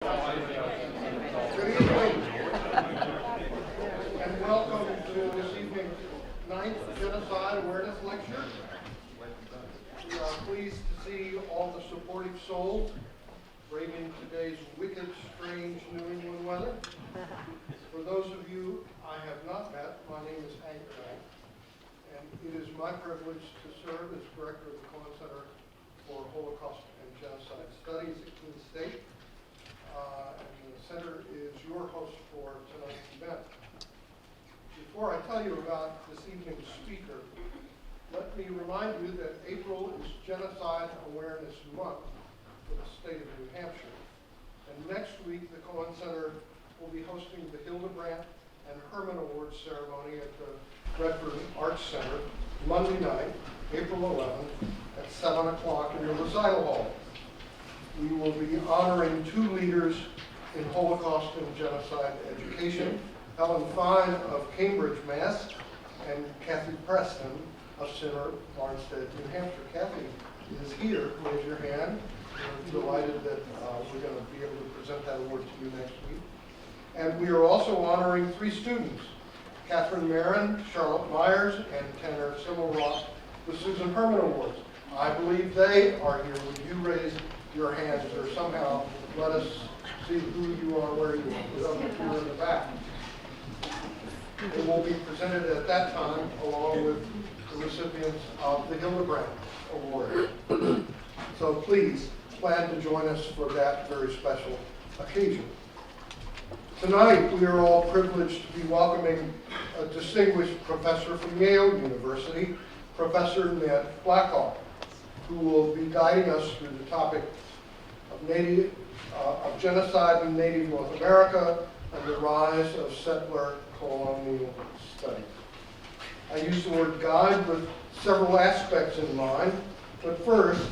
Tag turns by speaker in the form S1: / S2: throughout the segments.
S1: Good evening, and welcome to this evening's 9th Genocide Awareness Lecture. We are pleased to see all the supportive souls braving today's wicked, strange New England weather. For those of you I have not met, my name is Hank Knight, and it is my privilege to serve as Director of the Cohen Center for Holocaust and Genocide Studies at Keene State. And the center is your host for tonight's event. Before I tell you about this evening's speaker, let me remind you that April is Genocide Awareness Month for the state of New Hampshire. And next week, the Cohen Center will be hosting the Hildebrandt and Herman Awards ceremony at the Redford Arts Center Monday night, April 11th at 7 o'clock in the recital hall. We will be honoring two leaders in Holocaust and Genocide education, Helen Fine of Cambridge, Mass., and Kathy Preston of Center, Barnstead, New Hampshire. Kathy is here. Raise your hand. We're delighted that we're going to be able to present that award to you next week. And we are also honoring three students, Catherine Marin, Charlotte Myers, and Tanner Simmelrock, the Susan Herman Awards. I believe they are here. Would you raise your hands or somehow let us see who you are, where you are, you're in the back. It will be presented at that time along with the recipients of the Hildebrandt Award. So please plan to join us for that very special occasion. Tonight we are all privileged to be welcoming a distinguished professor from Yale University, Professor Ned Blackhawk, who will be guiding us through the topic of genocide in Native North America and the rise of settler colonial studies. I use the word guide with several aspects in mind, but first,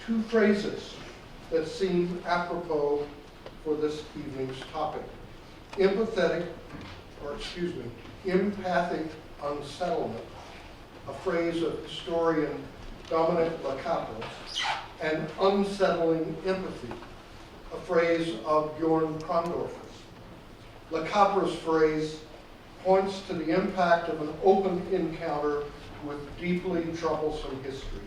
S1: two phrases that seem apropos for this evening's topic. Empathic unsettlement, a phrase of historian Dominic Lacapros, and unsettling empathy, a phrase of Bjorn Krondorfer's. Lacapros' phrase points to the impact of an open encounter with deeply troublesome history,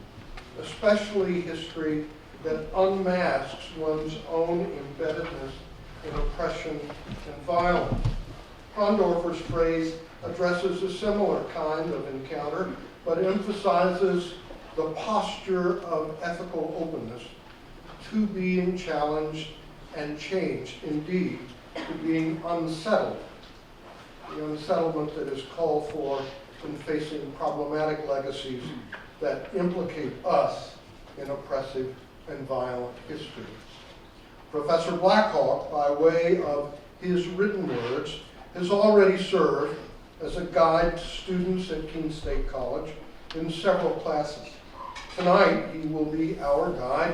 S1: especially history that unmasks one's own embeddedness in oppression and violence. Krondorfer's phrase addresses a similar kind of encounter, but emphasizes the posture of ethical openness to being challenged and changed, indeed, to being unsettled. The unsettlement that is called for in facing problematic legacies that implicate us in oppressive and violent history. Professor Blackhawk, by way of his written words, has already served as a guide to students at Keene State College in several classes. Tonight, he will be our guide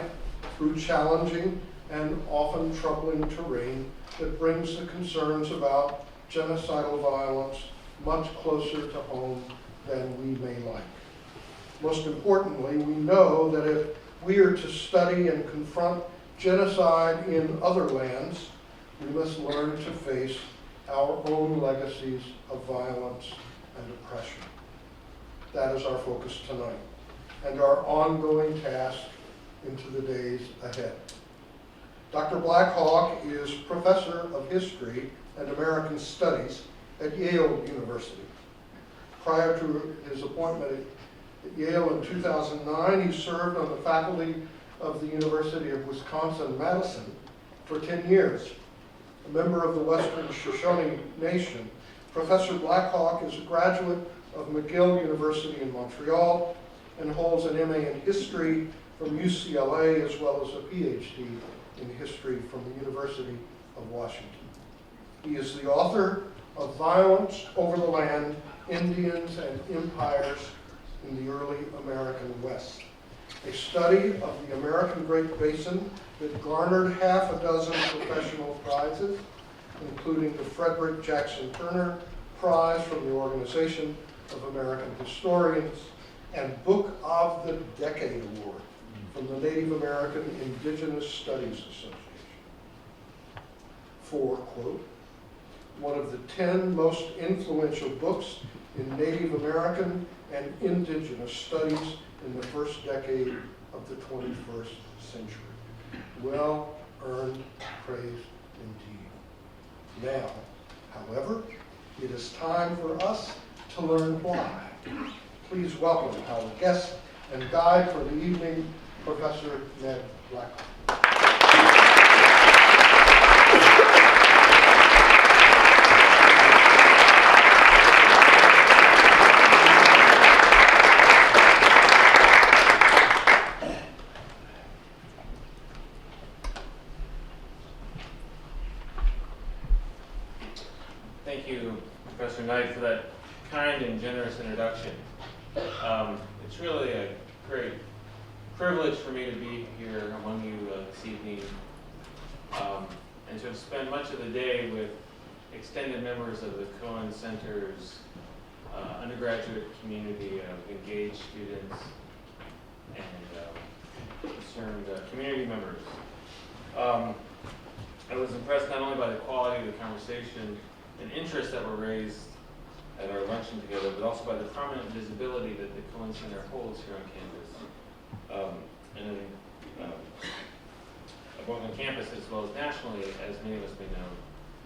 S1: through challenging and often troubling terrain that brings the concerns about genocidal violence much closer to home than we may like. Most importantly, we know that if we are to study and confront genocide in other lands, we must learn to face our own legacies of violence and oppression. That is our focus tonight, and our ongoing task into the days ahead. Dr. Blackhawk is Professor of History and American Studies at Yale University. Prior to his appointment at Yale in 2009, he served on the faculty of the University of Wisconsin-Madison for 10 years. A member of the Western Shoshone Nation, Professor Blackhawk is a graduate of McGill University in Montreal and holds an MA in History from UCLA as well as a PhD in History from the University of Washington. He is the author of Violence Over the Land, Indians and Empires in the Early American West, a study of the American Great Basin that garnered half a dozen professional prizes, including the Frederick Jackson Turner Prize from the Organization of American Historians and Book of the Decade Award from the Native American Indigenous Studies Association. for, quote, one of the 10 most influential books in Native American and indigenous studies in the first decade of the 21st century. Well-earned praise indeed. Now, however, it is time for us to learn why. Please welcome our guest and guide for the evening, Professor Ned Blackhawk.
S2: Thank you, Professor Knight, for that kind and generous introduction. It's really a great privilege for me to be here among you this evening and to have spent much of the day with extended members of the Cohen Center's undergraduate community of engaged students and concerned community members. I was impressed not only by the quality of the conversation and interests that were raised at our luncheon together, but also by the prominent visibility that the Cohen Center holds here on campus. Both on campus as well as nationally, as many of us may know,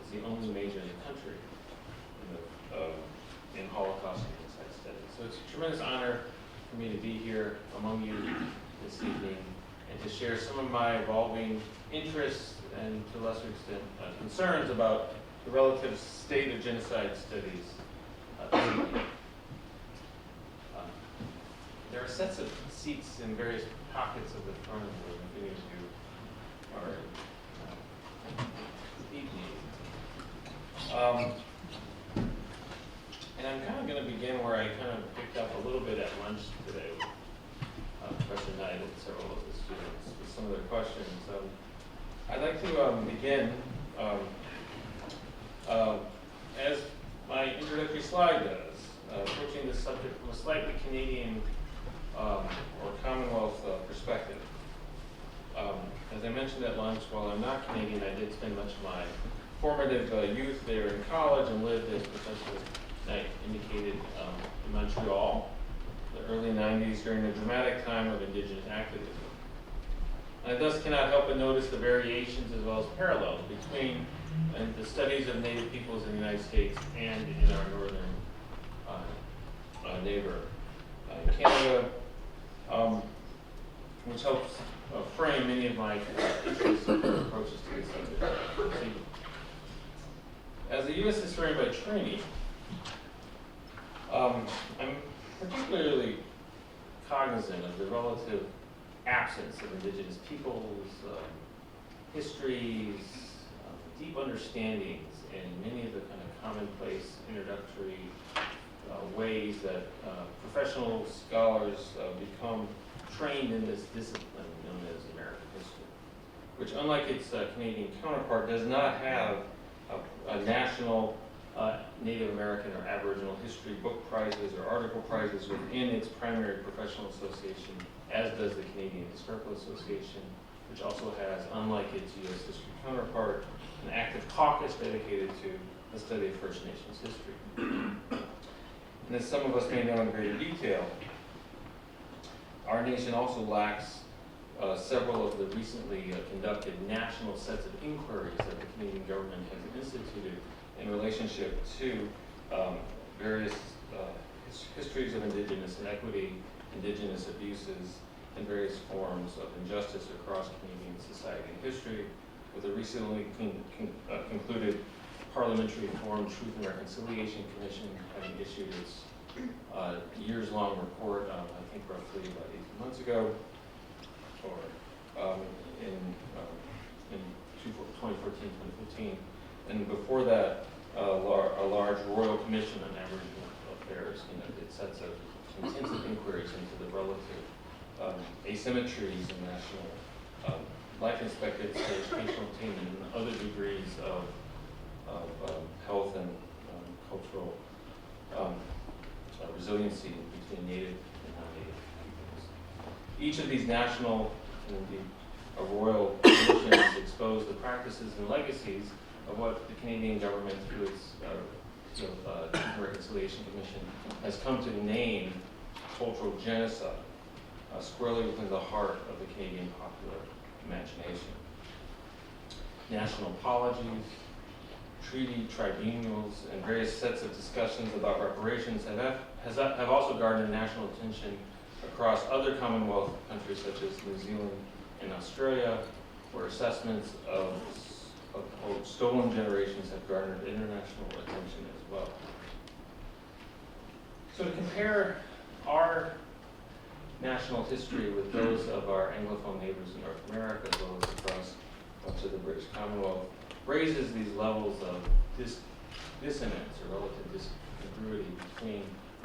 S2: is the only major in the country in Holocaust and genocide studies. So it's a tremendous honor for me to be here among you this evening and to share some of my evolving interests and, to a lesser extent, concerns about the relative state of genocide studies. There are sets of seats in various pockets of the front of the room if any of you are evening. And I'm kind of going to begin where I kind of picked up a little bit at lunch today with Professor Knight and several of the students with some of their questions. I'd like to begin as my introductory slide does, approaching this subject from a slightly Canadian or Commonwealth perspective. As I mentioned at lunch, while I'm not Canadian, I did spend much of my formative youth there in college and lived, as Professor Knight indicated, in Montreal, the early 90s, during the dramatic time of Indigenous activism. I thus cannot help but notice the variations as well as parallels between the studies of Native peoples in the United States and in our northern neighbor, Canada, which helps frame many of my interests and approaches to this subject. See, as a U.S. historian by training, I'm particularly cognizant of the relative absence of indigenous peoples, histories, deep understandings, and many of the kind of commonplace introductory ways that professional scholars become trained in this discipline known as American history, which, unlike its Canadian counterpart, does not have a national Native American or Aboriginal history book prizes or article prizes within its primary professional association, as does the Canadian Historical Association, which also has, unlike its U.S. history counterpart, an active caucus dedicated to the study of First Nations history. And as some of us may know in greater detail, our nation also lacks several of the recently conducted national sets of inquiries that the Canadian government has instituted in relationship to various histories of Indigenous inequity, Indigenous abuses, and various forms of injustice across Canadian society and history, with a recently concluded Parliamentary Forum Truth and Reconciliation Commission having issued its years-long report, I think roughly about 18 months ago, or in 2014, 2015. And before that, a large Royal Commission on Aboriginal Affairs conducted sets of intensive inquiries into the relative asymmetries in national life expectancy, educational attainment, and other degrees of health and cultural resiliency between native and non-native peoples. Each of these national and indeed royal commissions expose the practices and legacies of what the Canadian government, through its Truth and Reconciliation Commission, has come to name cultural genocide, squarely within the heart of the Canadian popular imagination. National apologies, treaty tribunals, and various sets of discussions about reparations have also garnered national attention across other Commonwealth countries such as New Zealand and Australia, where assessments of quote, stolen generations have garnered international attention as well. So to compare our national history with those of our Anglophone neighbors in North America, as well as across much of the British Commonwealth, raises these levels of dissonance or relative discongruity between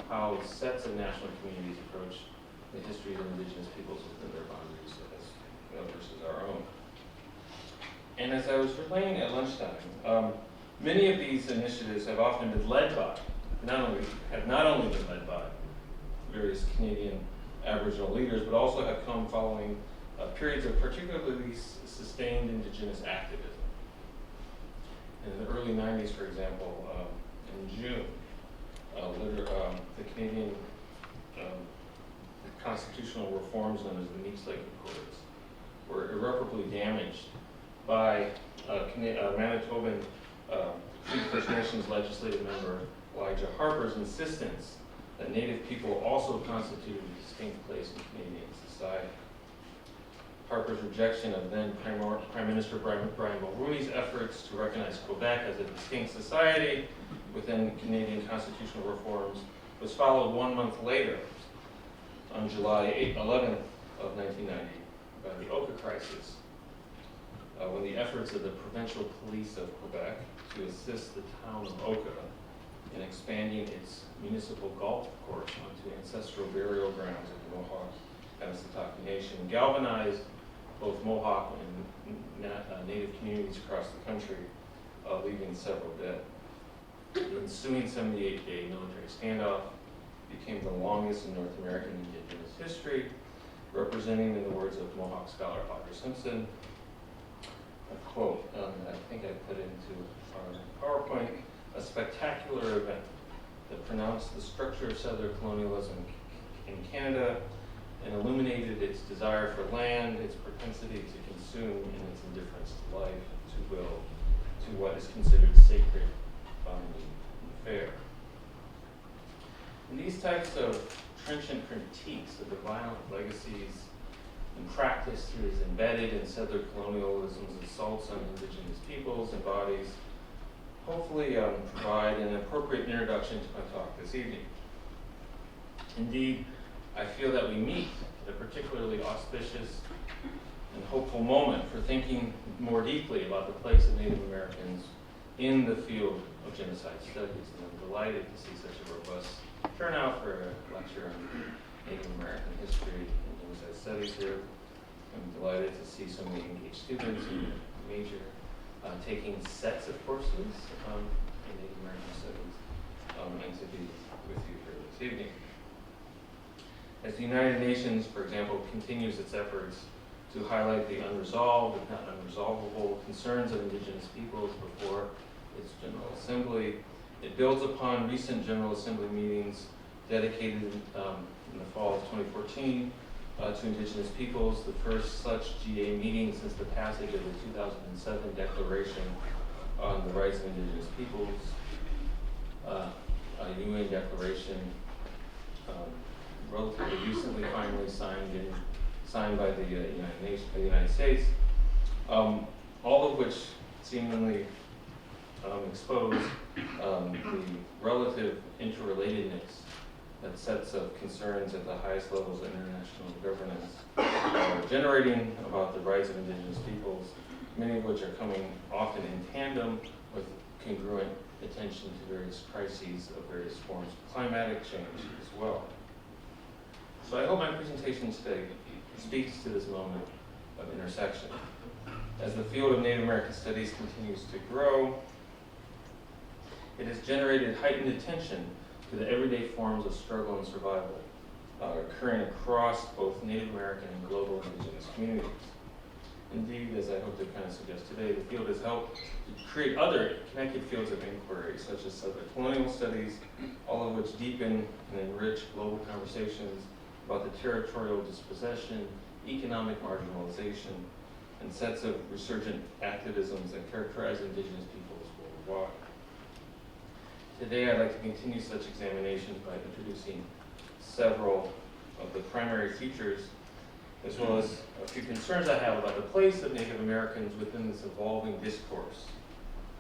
S2: how sets of national communities approach the history of indigenous peoples within their boundaries versus our own. And as I was reflecting at lunchtime, many of these initiatives have often been led by, not only been led by various Canadian Aboriginal leaders, but also have come following periods of particularly sustained indigenous activism. In the early 90s, for example, in June, the Canadian constitutional reforms known as the Meeks Lake Accords were irreparably damaged by Manitoban Cree First Nations legislative member Elijah Harper's insistence that Native people also constituted a distinct place in Canadian society. Harper's rejection of then Prime Minister Brian Mulroney's efforts to recognize Quebec as a distinct society within Canadian constitutional reforms was followed 1 month later, on July 11th of 1990, by the Oka crisis, when the efforts of the provincial police of Quebec to assist the town of Oka in expanding its municipal golf course onto ancestral burial grounds of the Mohawk Pennsatucky Nation galvanized both Mohawk and Native communities across the country, leaving several dead. The ensuing 78-day military standoff became the longest in North American Indigenous history, representing, in the words of Mohawk scholar Audrey Simpson, a quote, I think I put into our PowerPoint, a spectacular event that pronounced the structure of settler colonialism in Canada and illuminated its desire for land, its propensity to consume, and its indifference to life, to will, to what is considered sacred, binding, and fair. And these types of trenchant critiques of the violent legacies and practice that is embedded in settler colonialism's assaults on indigenous peoples and bodies hopefully provide an appropriate introduction to my talk this evening. Indeed, I feel that we meet at a particularly auspicious and hopeful moment for thinking more deeply about the place of Native Americans in the field of genocide studies. And I'm delighted to see such a robust turnout for a lecture on Native American history and genocide studies here. I'm delighted to see so many engaged students in the major taking sets of courses in Native American studies, and to be with you here this evening. As the United Nations, for example, continues its efforts to highlight the unresolved, if not unresolvable, concerns of indigenous peoples before its General Assembly, it builds upon recent General Assembly meetings dedicated in the fall of 2014 to indigenous peoples, the first such GA meeting since the passage of the 2007 Declaration on the Rights of Indigenous Peoples, a UN declaration relatively recently finally signed by the United States, all of which seemingly expose the relative interrelatedness that sets of concerns at the highest levels of international governance are generating about the rights of indigenous peoples, many of which are coming often in tandem with congruent attention to various crises of various forms of climatic change as well. So I hope my presentation today speaks to this moment of intersection. As the field of Native American studies continues to grow, it has generated heightened attention to the everyday forms of struggle and survival occurring across both Native American and global indigenous communities. Indeed, as I hope to kind of suggest today, the field has helped to create other connected fields of inquiry, such as colonial studies, all of which deepen and enrich global conversations about the territorial dispossession, economic marginalization, and sets of resurgent activisms that characterize indigenous peoples worldwide. Today, I'd like to continue such examinations by introducing several of the primary features, as well as a few concerns I have about the place of Native Americans within this evolving discourse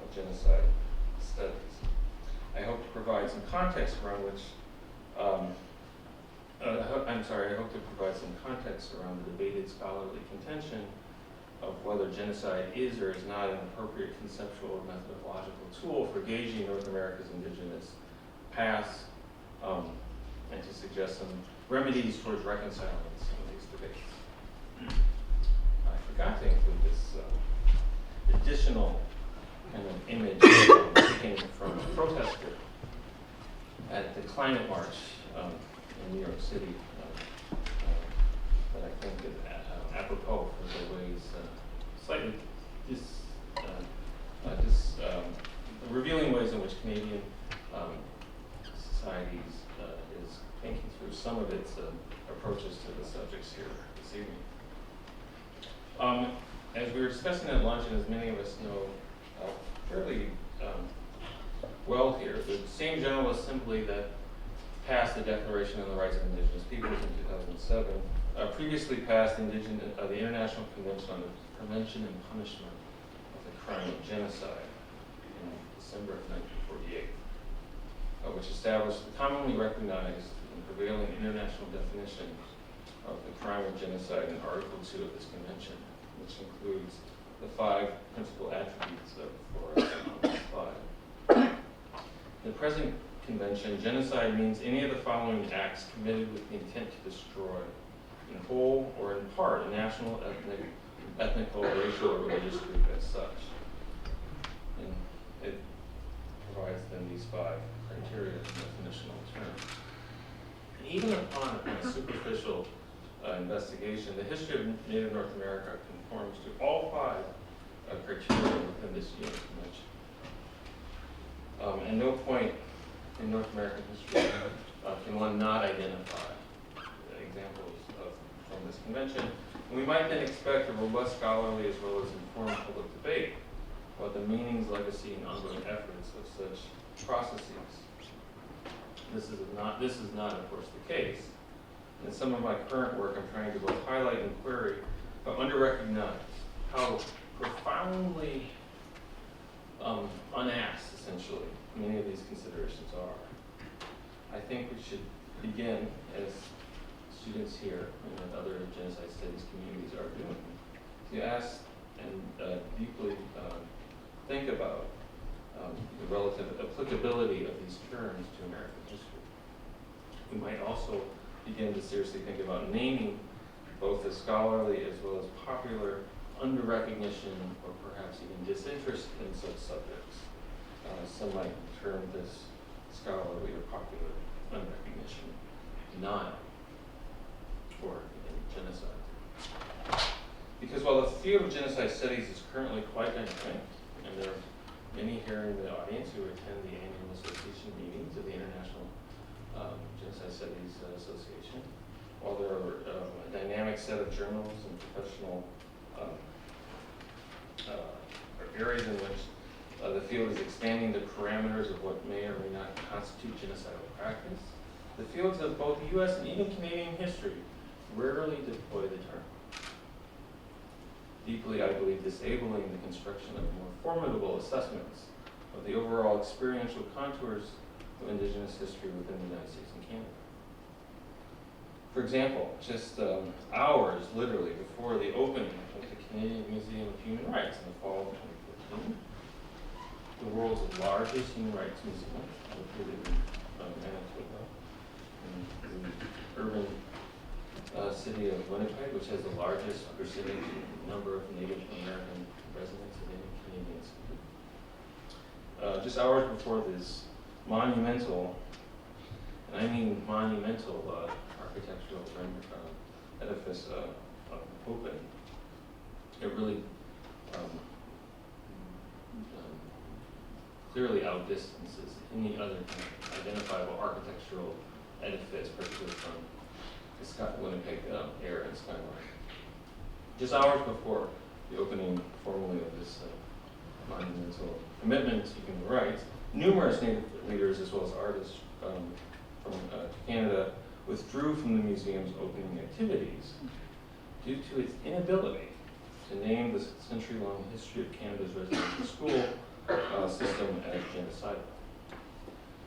S2: of genocide studies. I hope to provide some context around which, I hope to provide some context around the debated scholarly contention of whether genocide is or is not an appropriate conceptual or methodological tool for gauging North America's indigenous past, and to suggest some remedies towards reconciling some of these debates. I forgot to include this additional kind of image taken from a protester at the climate march in New York City that I think is apropos for the ways slightly revealing ways in which Canadian societies is thinking through some of its approaches to the subjects here this evening. As we were discussing at lunch, and as many of us know fairly well here, the same General Assembly that passed the Declaration on the Rights of Indigenous Peoples in 2007 previously passed the International Convention on the Prevention and Punishment of the Crime of Genocide in December of 1948, which established the commonly recognized and prevailing international definition of the crime of genocide in Article 2 of this convention, which includes the 5 principal attributes for this 5. In the present convention, genocide means any of the following acts committed with the intent to destroy, in whole or in part, a national, ethnic, or racial or religious group as such. And it provides then these 5 criteria in definitional terms. And even upon a kind of superficial investigation, the history of Native North America conforms to all 5 criteria within this UN convention. At no point in North American history can one not identify examples from this convention. And we might then expect a robust scholarly as well as informed public debate about the meanings, legacy, and ongoing efforts of such processes. This is not, of course, the case. In some of my current work, I'm trying to both highlight and query, but under-recognize how profoundly unasked, essentially, many of these considerations are. I think we should begin, as students here and other genocide studies communities are doing, to ask and deeply think about the relative applicability of these terms to American history. We might also begin to seriously think about naming both the scholarly as well as popular under-recognition or perhaps even disinterest in such subjects. Some might term this scholarly or popular unrecognition, denial, or genocide. Because while the field of genocide studies is currently quite dynamic, and there are many here in the audience who attend the annual association meetings of the International Genocide Studies Association, while there are a dynamic set of journals and professional areas in which the field is expanding the parameters of what may or may not constitute genocidal practice, the fields of both U.S. and even Canadian history rarely deploy the term. Deeply, I believe, disabling the construction of more formidable assessments of the overall experiential contours of Indigenous history within the United States and Canada. For example, just hours, literally, before the opening of the Canadian Museum of Human Rights in the fall of 2014, the world's largest human rights museum, located in Manitoba, in the urban city of Winnipeg, which has the largest percentage number of Native American residents of any Canadian city. Just hours before this monumental, and I mean monumental architectural edifice opened, it really clearly outdistances any other kind of identifiable architectural edifice, particularly from the Winnipeg era and skyline. Just hours before the opening formally of this monumental commitment to human rights, numerous Native leaders as well as artists from Canada withdrew from the museum's opening activities due to its inability to name the century-long history of Canada's residential school system as genocidal.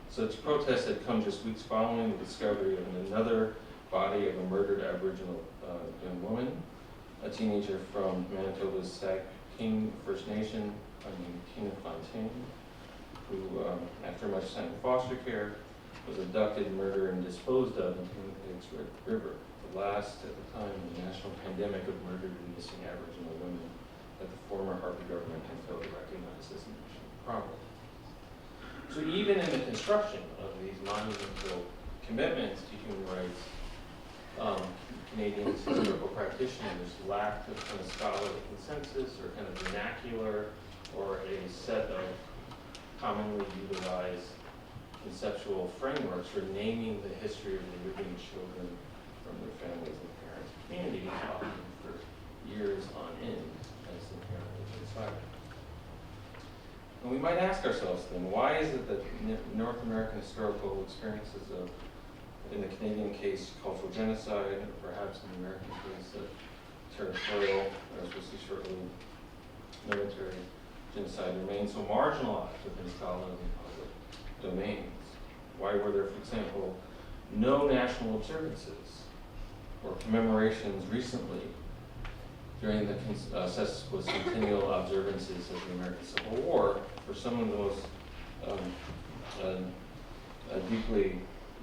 S2: Such protests had come just weeks following the discovery of another body of a murdered Aboriginal young woman, a teenager from Manitoba's Keene First Nation, named Keene Fontaine, who, after much time in foster care, was abducted, murdered, and disposed of in Winnipeg's Red River, the last, at the time, of the national pandemic of murdered and missing Aboriginal women that the former Harper government had failed to recognize as a national problem. So even in the construction of these monumental commitments to human rights, Canadian historical practitioners lacked a kind of scholarly consensus or kind of vernacular or a set of commonly utilized conceptual frameworks for naming the history of the living children from their families and parents and communities, often for years on end, as the parent was inside. And we might ask ourselves then, why is it that North American historical experiences of, in the Canadian case, cultural genocide, or perhaps in the American case of territorial, as we'll see shortly, military genocide, remain so marginalized within scholarly and public domains? Why were there, for example, no national observances or commemorations recently during the sesquicentennial observances of the American Civil War for some of the most deeply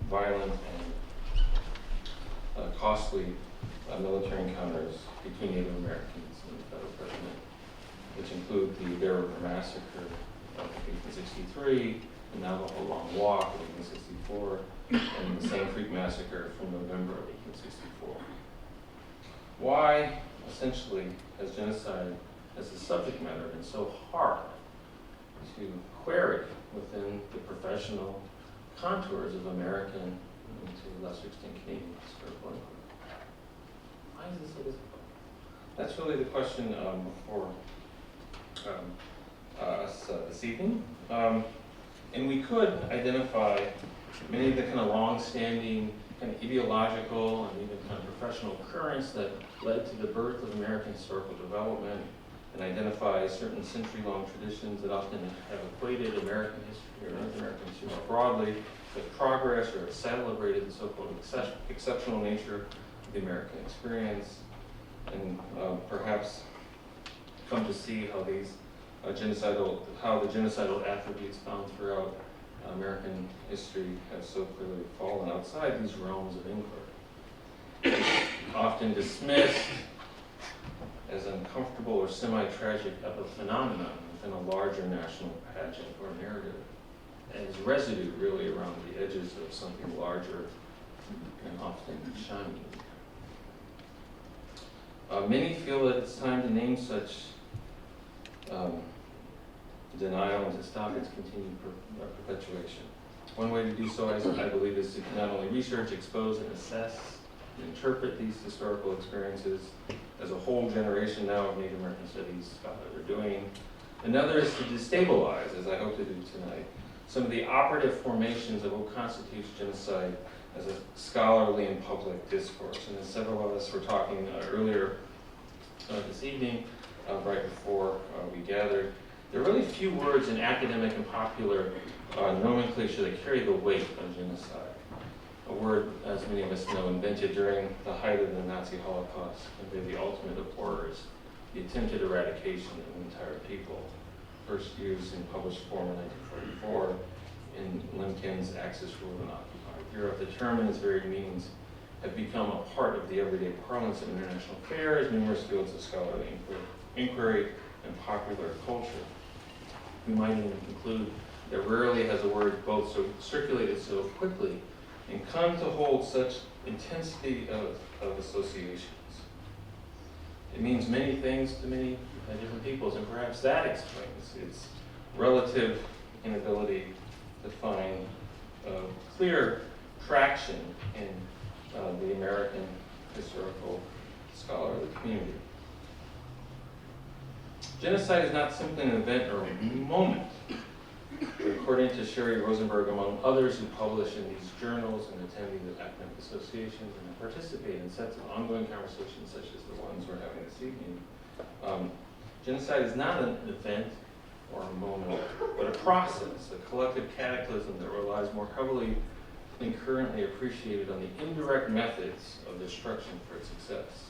S2: violent and costly military encounters between Native Americans and the federal government, which include the Bear River Massacre of 1863, the Navajo Long Walk of 1864, and the Sand Creek Massacre from November of 1864. Why, essentially, has genocide as a subject matter been so hard to query within the professional contours of American and to a lesser extent Canadian historical inquiry? Why is this so difficult? That's really the question before us this evening. And we could identify many of the kind of long-standing kind of ideological and even kind of professional currents that led to the birth of American historical development, and identify certain century-long traditions that often have equated American history or North American history more broadly with progress, or celebrated the so-called exceptional nature of the American experience, and perhaps come to see how these the genocidal attributes found throughout American history have so clearly fallen outside these realms of inquiry. Often dismissed as uncomfortable or semi-tragic epiphenomenon within a larger national pageant or narrative, as residue really around the edges of something larger and often shining. Many feel that it's time to name such denial and to stop its continued perpetuation. One way to do so, I believe, is to not only research, expose, and assess and interpret these historical experiences as a whole generation now of Native American studies scholars are doing. Another is to destabilize, as I hope to do tonight, some of the operative formations of what constitutes genocide as a scholarly and public discourse. And as several of us were talking earlier this evening, right before we gathered, there are really few words in academic and popular nomenclature that carry the weight of genocide. A word, as many of us know, invented during the height of the Nazi Holocaust, and the ultimate of horrors, the attempted eradication of an entire people, first used in published form in 1944 in Lincoln's Axis rule in occupied Europe. The term and its varied meanings have become a part of the everyday parlance of international affairs, numerous fields of scholarly inquiry, and popular culture. We might even conclude that rarely has a word both so circulated so quickly and come to hold such intensity of associations. It means many things to many different peoples, and perhaps that explains its relative inability to find clear traction in the American historical scholarly community. Genocide is not simply an event or a moment. According to Sherry Rosenberg, among others who publish in these journals and attend these academic associations and participate in sets of ongoing conversations such as the ones we're having this evening, genocide is not an event or a moment, but a process, a collective cataclysm that relies more heavily than currently appreciated on the indirect methods of destruction for its success.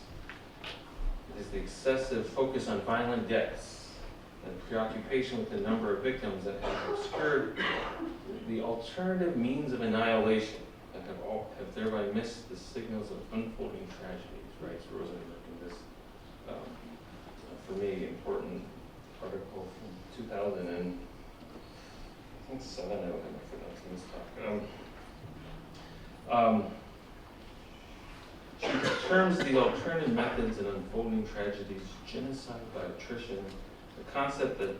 S2: It is the excessive focus on violent deaths and preoccupation with the number of victims that have obscured the alternative means of annihilation that have thereby missed the signals of unfolding tragedies, writes Rosenberg in this, for me, important article from 2007, I don't have my footnotes in this talk. She terms the alternative methods and unfolding tragedies genocide by attrition, a concept that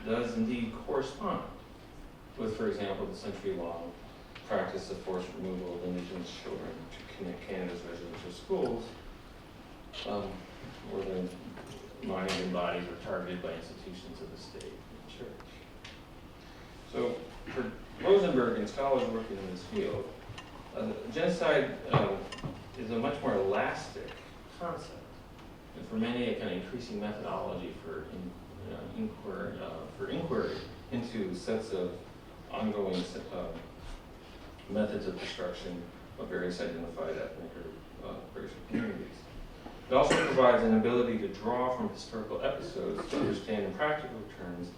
S2: does indeed correspond with, for example, the century-long practice of forced removal of indigenous children to Canada's residential schools, where their minds and bodies are targeted by institutions of the state and church. So, for Rosenberg and scholars working in this field, genocide is a much more elastic concept, and for many, a kind of increasing methodology for inquiry into sets of ongoing methods of destruction of various identified ethnic or racial communities. It also provides an ability to draw from historical episodes to understand in practical terms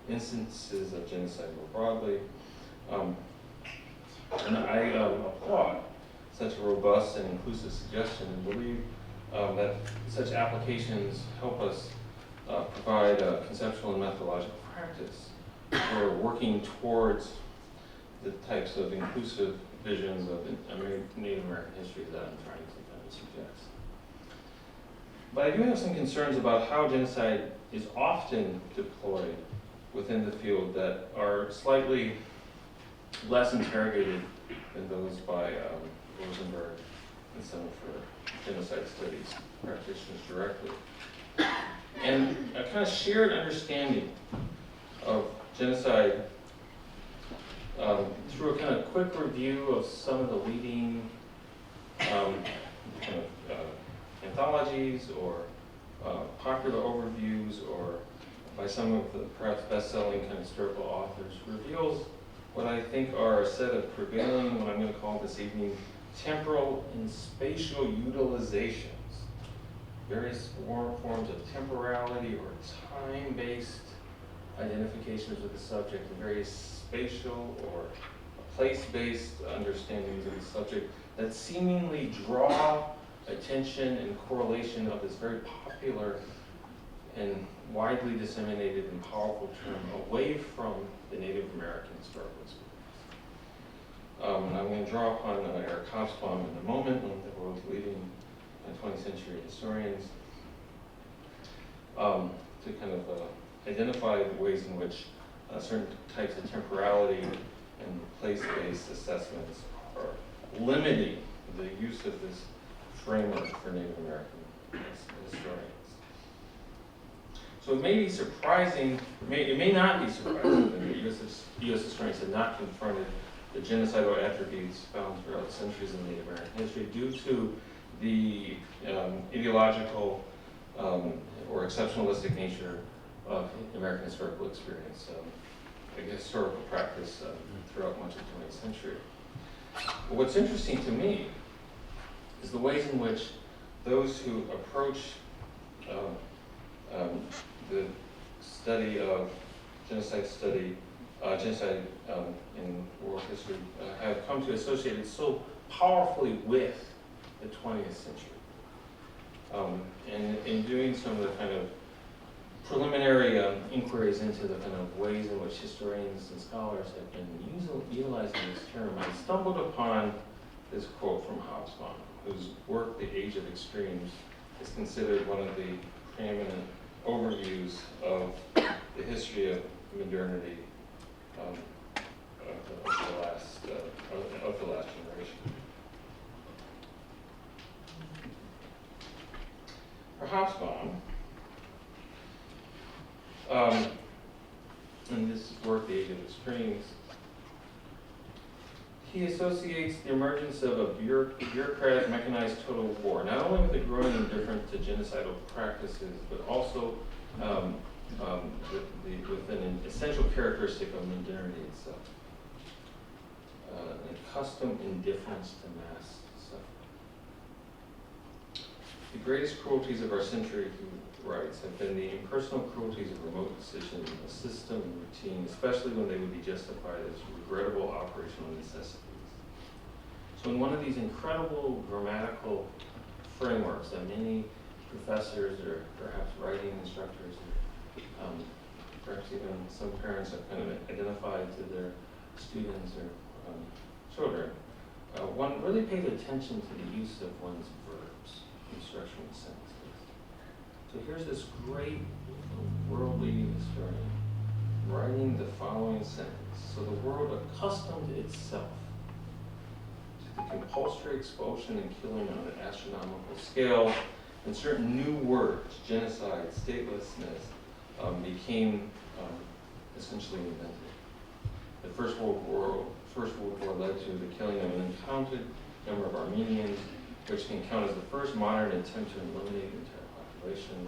S2: instances of genocide more broadly. And I applaud such a robust and inclusive suggestion and believe that such applications help us provide a conceptual and methodological practice for working towards the types of inclusive visions of Native American history that I'm trying to kind of suggest. But I do have some concerns about how genocide is often deployed within the field that are slightly less interrogated than those by Rosenberg and some of her genocide studies practitioners directly. And a kind of shared understanding of genocide through a kind of quick review of some of the leading anthologies or popular overviews, or by some of the perhaps best-selling kind of historical authors, reveals what I think are a set of prevailing, what I'm going to call this evening, temporal and spatial utilizations. Various forms of temporality or time-based identifications with the subject, and various spatial or place-based understandings of the subject that seemingly draw attention and correlation of this very popular and widely disseminated and powerful term away from the Native American historical experience. I'm going to draw upon Eric Hobsbawm in a moment, one of the world's leading 20th century historians, to kind of identify the ways in which certain types of temporality and place-based assessments are limiting the use of this framework for Native American historians. So it may be surprising, it may not be surprising that the U.S. historians have not confronted the genocidal attributes found throughout the centuries in Native American history due to the ideological or exceptionalistic nature of American historical experience, historical practice throughout much of the 20th century. But what's interesting to me is the ways in which those who approach the study of genocide in world history have come to associate it so powerfully with the 20th century. And in doing some of the kind of preliminary inquiries into the kind of ways in which historians and scholars have been utilizing this term, I stumbled upon this quote from Hobsbawm, whose work, The Age of Extremes, is considered one of the preeminent overviews of the history of modernity of the last generation. For Hobsbawm, in this work, The Age of Extremes, he associates the emergence of a bureaucratic mechanized total war, not only with the growing indifference to genocidal practices, but also with an essential characteristic of modernity itself. An accustomed indifference to mass suffering. The greatest cruelties of our century, he writes, have been the impersonal cruelties of remote decisions, a system and routine, especially when they would be justified as regrettable operational necessities. So in one of these incredible grammatical frameworks that many professors or perhaps writing instructors or perhaps even some parents have kind of identified to their students or children, one really pays attention to the use of one's verbs in structural sentences. So here's this great world-leading historian writing the following sentence. So the world accustomed itself to the compulsory expulsion and killing on an astronomical scale, and certain new words, genocide, statelessness, became essentially invented. The First World War led to the killing of an uncounted number of Armenians, which can count as the first modern attempt to eliminate the entire population.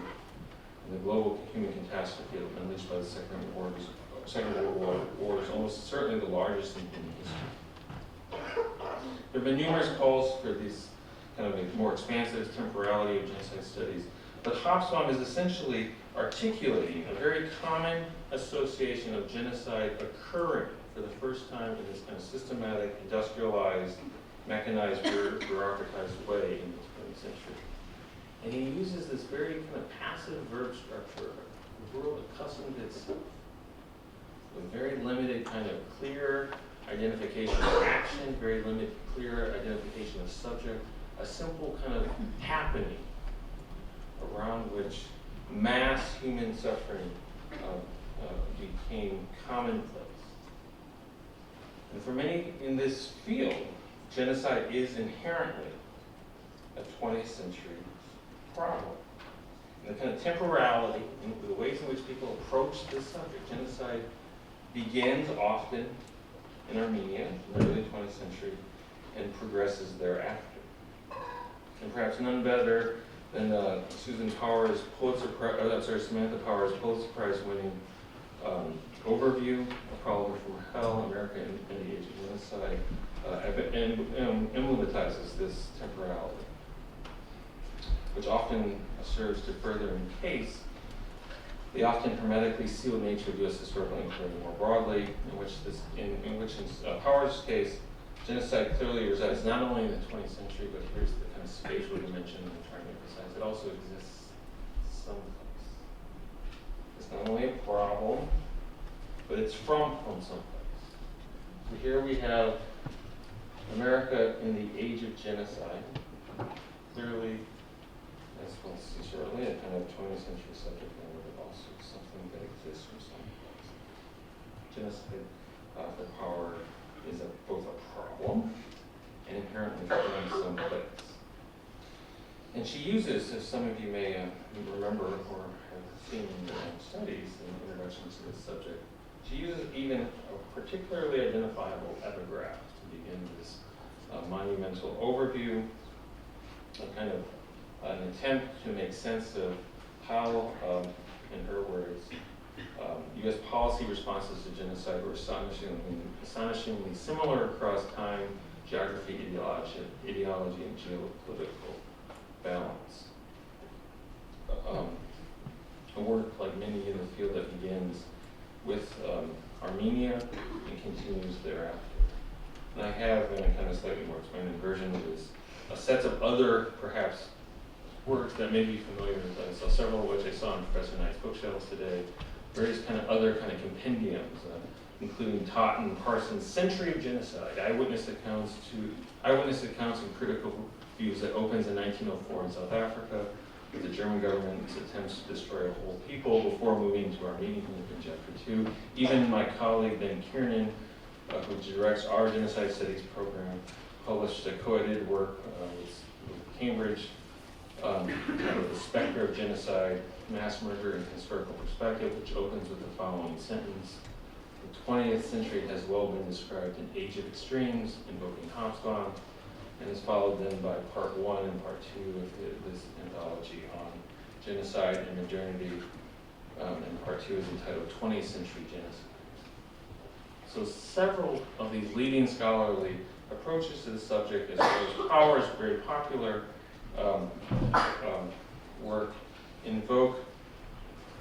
S2: And the global human catastrophe unleashed by the Second World War is almost certainly the largest in human history. There have been numerous calls for these kind of a more expansive temporality of genocide studies, but Hobsbawm is essentially articulating a very common association of genocide occurring for the first time in this kind of systematic, industrialized, mechanized, bureaucratized way in the 20th century. And he uses this very kind of passive verb structure, the world accustomed itself, with very limited kind of clear identification of action, very limited clear identification of subject, a simple kind of happening around which mass human suffering became commonplace. And for many in this field, genocide is inherently a 20th century problem. And the kind of temporality, and the ways in which people approach this subject, genocide begins often in Armenia in the early 20th century and progresses thereafter. And perhaps none better than Samantha Power's Pulitzer Prize winning overview, A Problem from Hell, America in the Age of Genocide, emblematizes this temporality, which often serves to further encase the often hermetically sealed nature of U.S. historical inquiry more broadly, in which in Power's case, genocide clearly resides not only in the 20th century, but here's the kind of spatial dimension I'm trying to emphasize. It also exists someplace. It's not only a problem, but it's from someplace. So here we have America in the age of genocide, clearly, as we'll see shortly, a kind of 20th century subject matter, but also something that exists from someplace. Genocide for Power is both a problem and inherently from someplace. And she uses, as some of you may remember or have seen in studies and introductions to this subject, she uses even a particularly identifiable epigraph to begin this monumental overview, a kind of an attempt to make sense of how, in her words, U.S. policy responses to genocide were astonishingly similar across time, geography, ideology, and geopolitical balance. A work like many in the field that begins with Armenia and continues thereafter. And I have, in a kind of slightly more expanded version, is a set of other, perhaps, works that may be familiar with. I saw several of which I saw on Professor Knight's bookshelves today. Various kind of other kind of compendiums, including Totten Parsons' Century of Genocide, eyewitness accounts and critical views that opens in 1904 in South Africa, the German government's attempts to destroy a whole people before moving to Armenia in Chapter 2. Even my colleague Ben Kiernan, who directs our genocide studies program, published a co-edited work with Cambridge titled The Spectre of Genocide, Mass Murder in Historical Perspective, which opens with the following sentence. The 20th century has well been described an age of extremes, invoking Hobsbawm, and is followed then by part 1 and part 2 of this anthology on genocide and modernity, and part 2 is entitled 20th Century Genocide. So several of these leading scholarly approaches to the subject, as well as Power's very popular work, invoke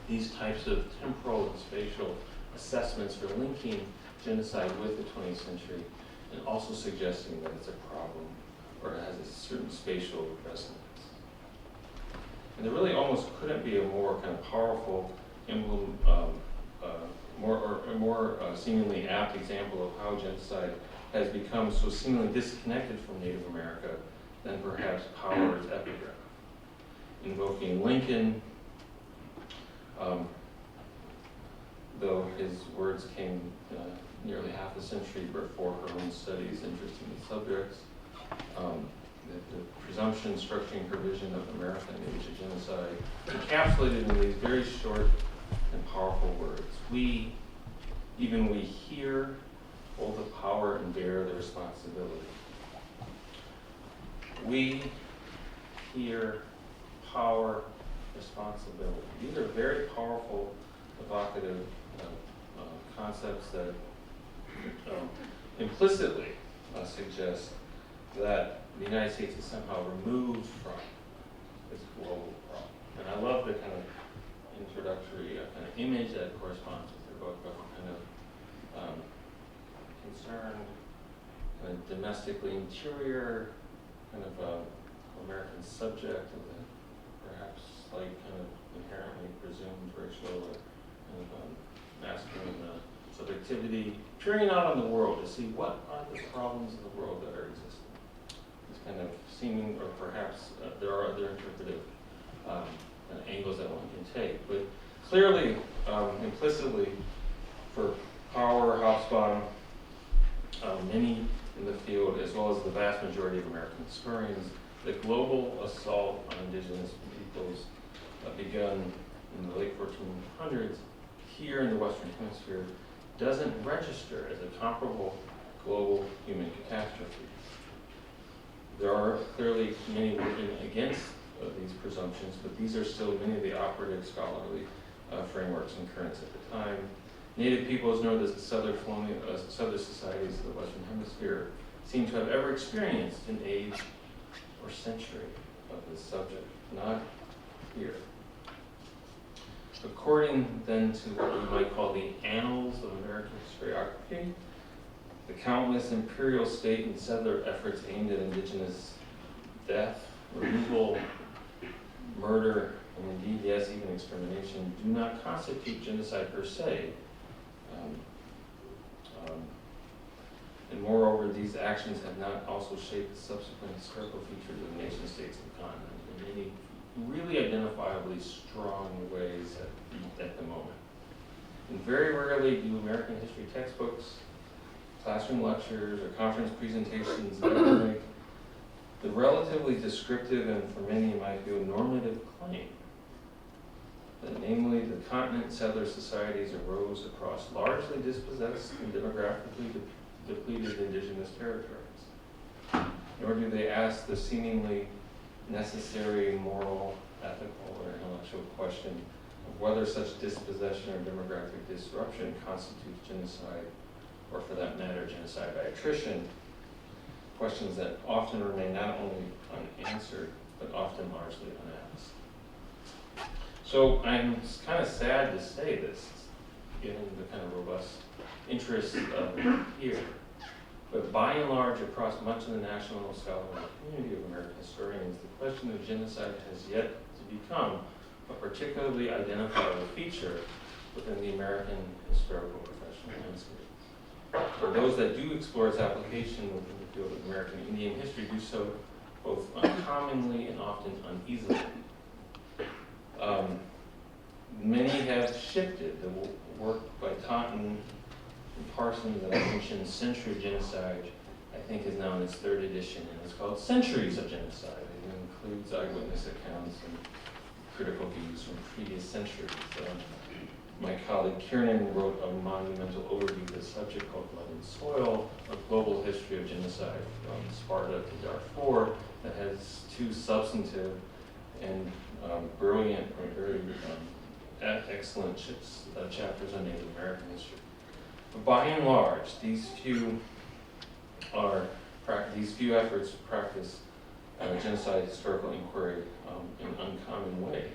S2: these types of temporal and spatial assessments for linking genocide with the 20th century, and also suggesting that it's a problem or it has a certain spatial resonance. And there really almost couldn't be a more kind of powerful emblem, more seemingly apt example of how genocide has become so seemingly disconnected from Native America than perhaps Power's epigraph. Invoking Lincoln, though his words came nearly half a century before her own studies interesting the subjects, the presumption structuring her vision of America in the age of genocide, encapsulated in these very short and powerful words. We here, hold the power and bear the responsibility. We here, power, responsibility. These are very powerful, evocative concepts that implicitly suggest that the United States is somehow removed from this global problem. And I love the kind of introductory kind of image that corresponds with your book of kind of concerned, kind of domestically interior, kind of American subject of the perhaps slight kind of inherently presumed racial or kind of masculine subjectivity, peering out on the world to see what are the problems of the world that are existing. This kind of seeming, or perhaps there are other interpretive angles that one can take, but clearly, implicitly, for Power, Hobsbawm, many in the field, as well as the vast majority of American historians, the global assault on indigenous peoples begun in the late 1400s here in the Western Hemisphere doesn't register as a comparable global human catastrophe. There are clearly many working against these presumptions, but these are still many of the operative scholarly frameworks and currents at the time. Native peoples, known as the Southern societies of the Western Hemisphere, seem to have ever experienced an age or century of this subject, not here. According then to what we might call the annals of American historiography, the countless imperial state and settler efforts aimed at indigenous death, removal, murder, and indeed, yes, even extermination, do not constitute genocide per se. And moreover, these actions have not also shaped the subsequent historical features of the nation states of the continent in many really identifiably strong ways at the moment. And very rarely do American history textbooks, classroom lectures, or conference presentations ever make the relatively descriptive and, for many in my view, normative claim that namely the continent settler societies arose across largely dispossessed and demographically depleted indigenous territories. Nor do they ask the seemingly necessary moral, ethical, or intellectual question of whether such dispossession or demographic disruption constitutes genocide, or for that matter, genocide by attrition, questions that often remain not only unanswered, but often largely unasked. So I'm kind of sad to say this, given the kind of robust interest here. But by and large, across much of the national scholarly community of American historians, the question of genocide has yet to become a particularly identifiable feature within the American historical professional landscape. For those that do explore its application within the field of American Indian history do so both uncommonly and often uneasily. Many have shifted. The work by Taunton and Parsons that I mentioned, Century of Genocide, I think is now in its 3rd edition, and it's called Centuries of Genocide. It includes eyewitness accounts and critical views from previous centuries. My colleague Kiernan wrote a monumental overview of this subject called Blood and Soil, a global history of genocide from Sparta to Darfur, that has 2 substantive and brilliant or very excellent chapters on Native American history. But by and large, these few efforts practice genocide historical inquiry in uncommon ways.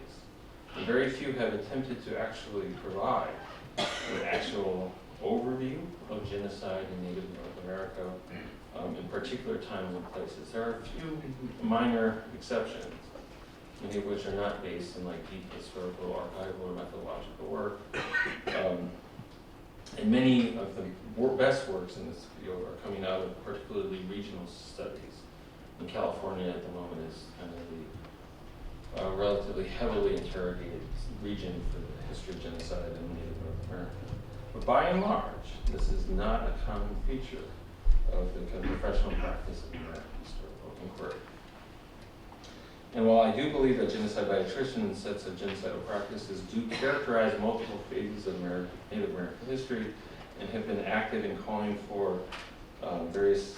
S2: And very few have attempted to actually provide an actual overview of genocide in Native North America in particular times and places. There are a few minor exceptions, many of which are not based in deep historical, archival, or methodological work. And many of the best works in this field are coming out of particularly regional studies. In California at the moment is kind of the relatively heavily interrogated region for the history of genocide in Native North America. But by and large, this is not a common feature of the kind of professional practice of American historical inquiry. And while I do believe that genocide by attrition and sets of genocidal practices do characterize multiple phases of Native American history and have been active in calling for various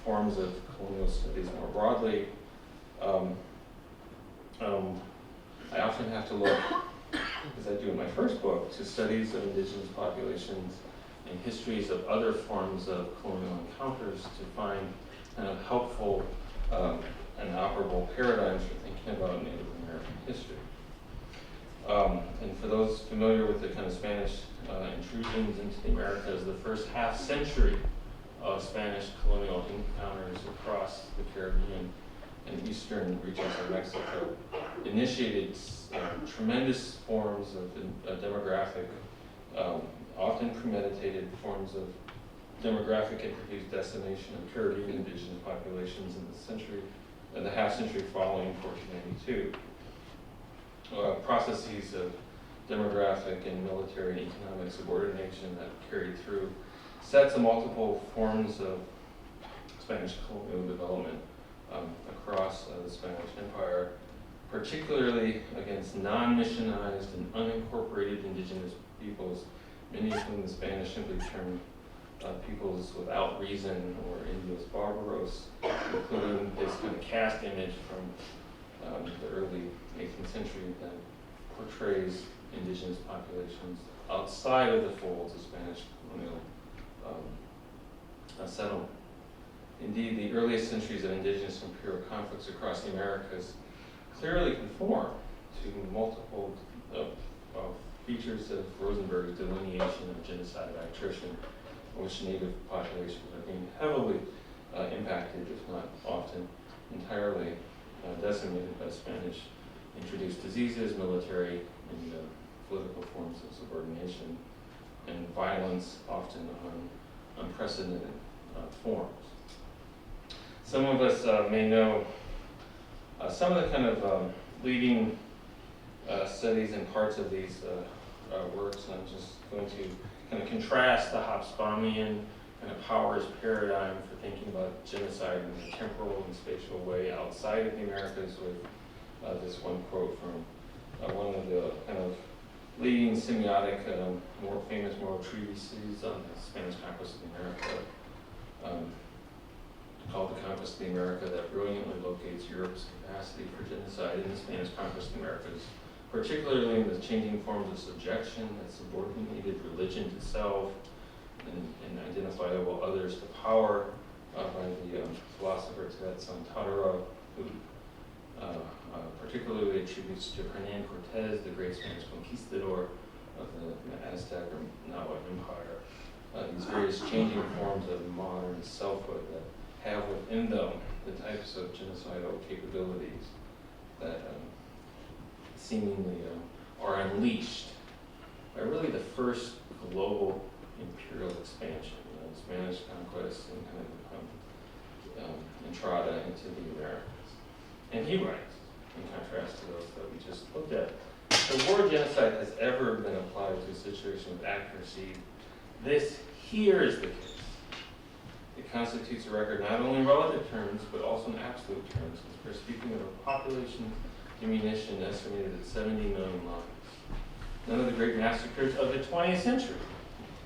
S2: forms of colonial studies more broadly, I often have to look, as I do in my first book, to studies of indigenous populations and histories of other forms of colonial encounters to find kind of helpful and operable paradigms for thinking about Native American history. And for those familiar with the kind of Spanish intrusions into the Americas, the first half century of Spanish colonial encounters across the Caribbean and eastern reaches of Mexico initiated tremendous forms of demographic, often premeditated forms of demographic and produced decimation of Caribbean indigenous populations in the half century following 1492. Processes of demographic and military and economic subordination that carried through sets of multiple forms of Spanish colonial development across the Spanish Empire, particularly against non-missionized and unincorporated indigenous peoples, many of whom the Spanish simply termed peoples without reason or indios barbaros, including this kind of cast image from the early 18th century that portrays indigenous populations outside of the folds of Spanish colonial settlement. Indeed, the earliest centuries of indigenous imperial conflicts across the Americas clearly conform to multiple features of Rosenberg's delineation of genocide by attrition, in which native populations are being heavily impacted, if not often entirely decimated by Spanish introduced diseases, military and political forms of subordination, and violence, often on unprecedented forms. Some of us may know some of the kind of leading studies and parts of these works, and I'm just going to kind of contrast the Hobsbawmian kind of powers paradigm for thinking about genocide in a temporal and spatial way outside of the Americas with this one quote from one of the kind of leading semiotic, more famous moral treatises on the Spanish conquest of America, called The Conquest of the America, that brilliantly locates Europe's capacity for genocide in the Spanish conquest of the Americas, particularly in the changing forms of subjection that subordinated religion to self and identifiable others to power by the philosopher Tzvetan Tadaro, who particularly attributes to Hernan Cortez, the great Spanish conquistador of the Aztec or Nahuatl Empire, these various changing forms of modern selfhood that have within them the types of genocidal capabilities that seemingly are unleashed by really the first global imperial expansion, Spanish conquest and kind of entrada into the Americas. And he writes, in contrast to those that we just looked at, the word genocide has ever been applied to a situation with accuracy, this here is the case. It constitutes a record not only in relative terms, but also in absolute terms, because we're speaking of a population diminution estimated at 70 million lives. None of the great massacres of the 20th century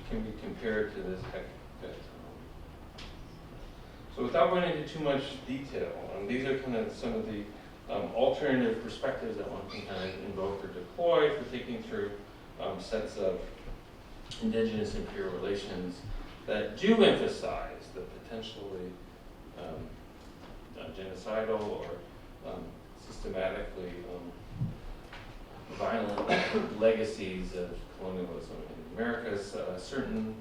S2: can be compared to this hecatomb. So without going into too much detail, these are kind of some of the alternative perspectives that one can kind of invoke or deploy for thinking through sets of indigenous imperial relations that do emphasize the potentially genocidal or systematically violent legacies of colonialism in the Americas, certain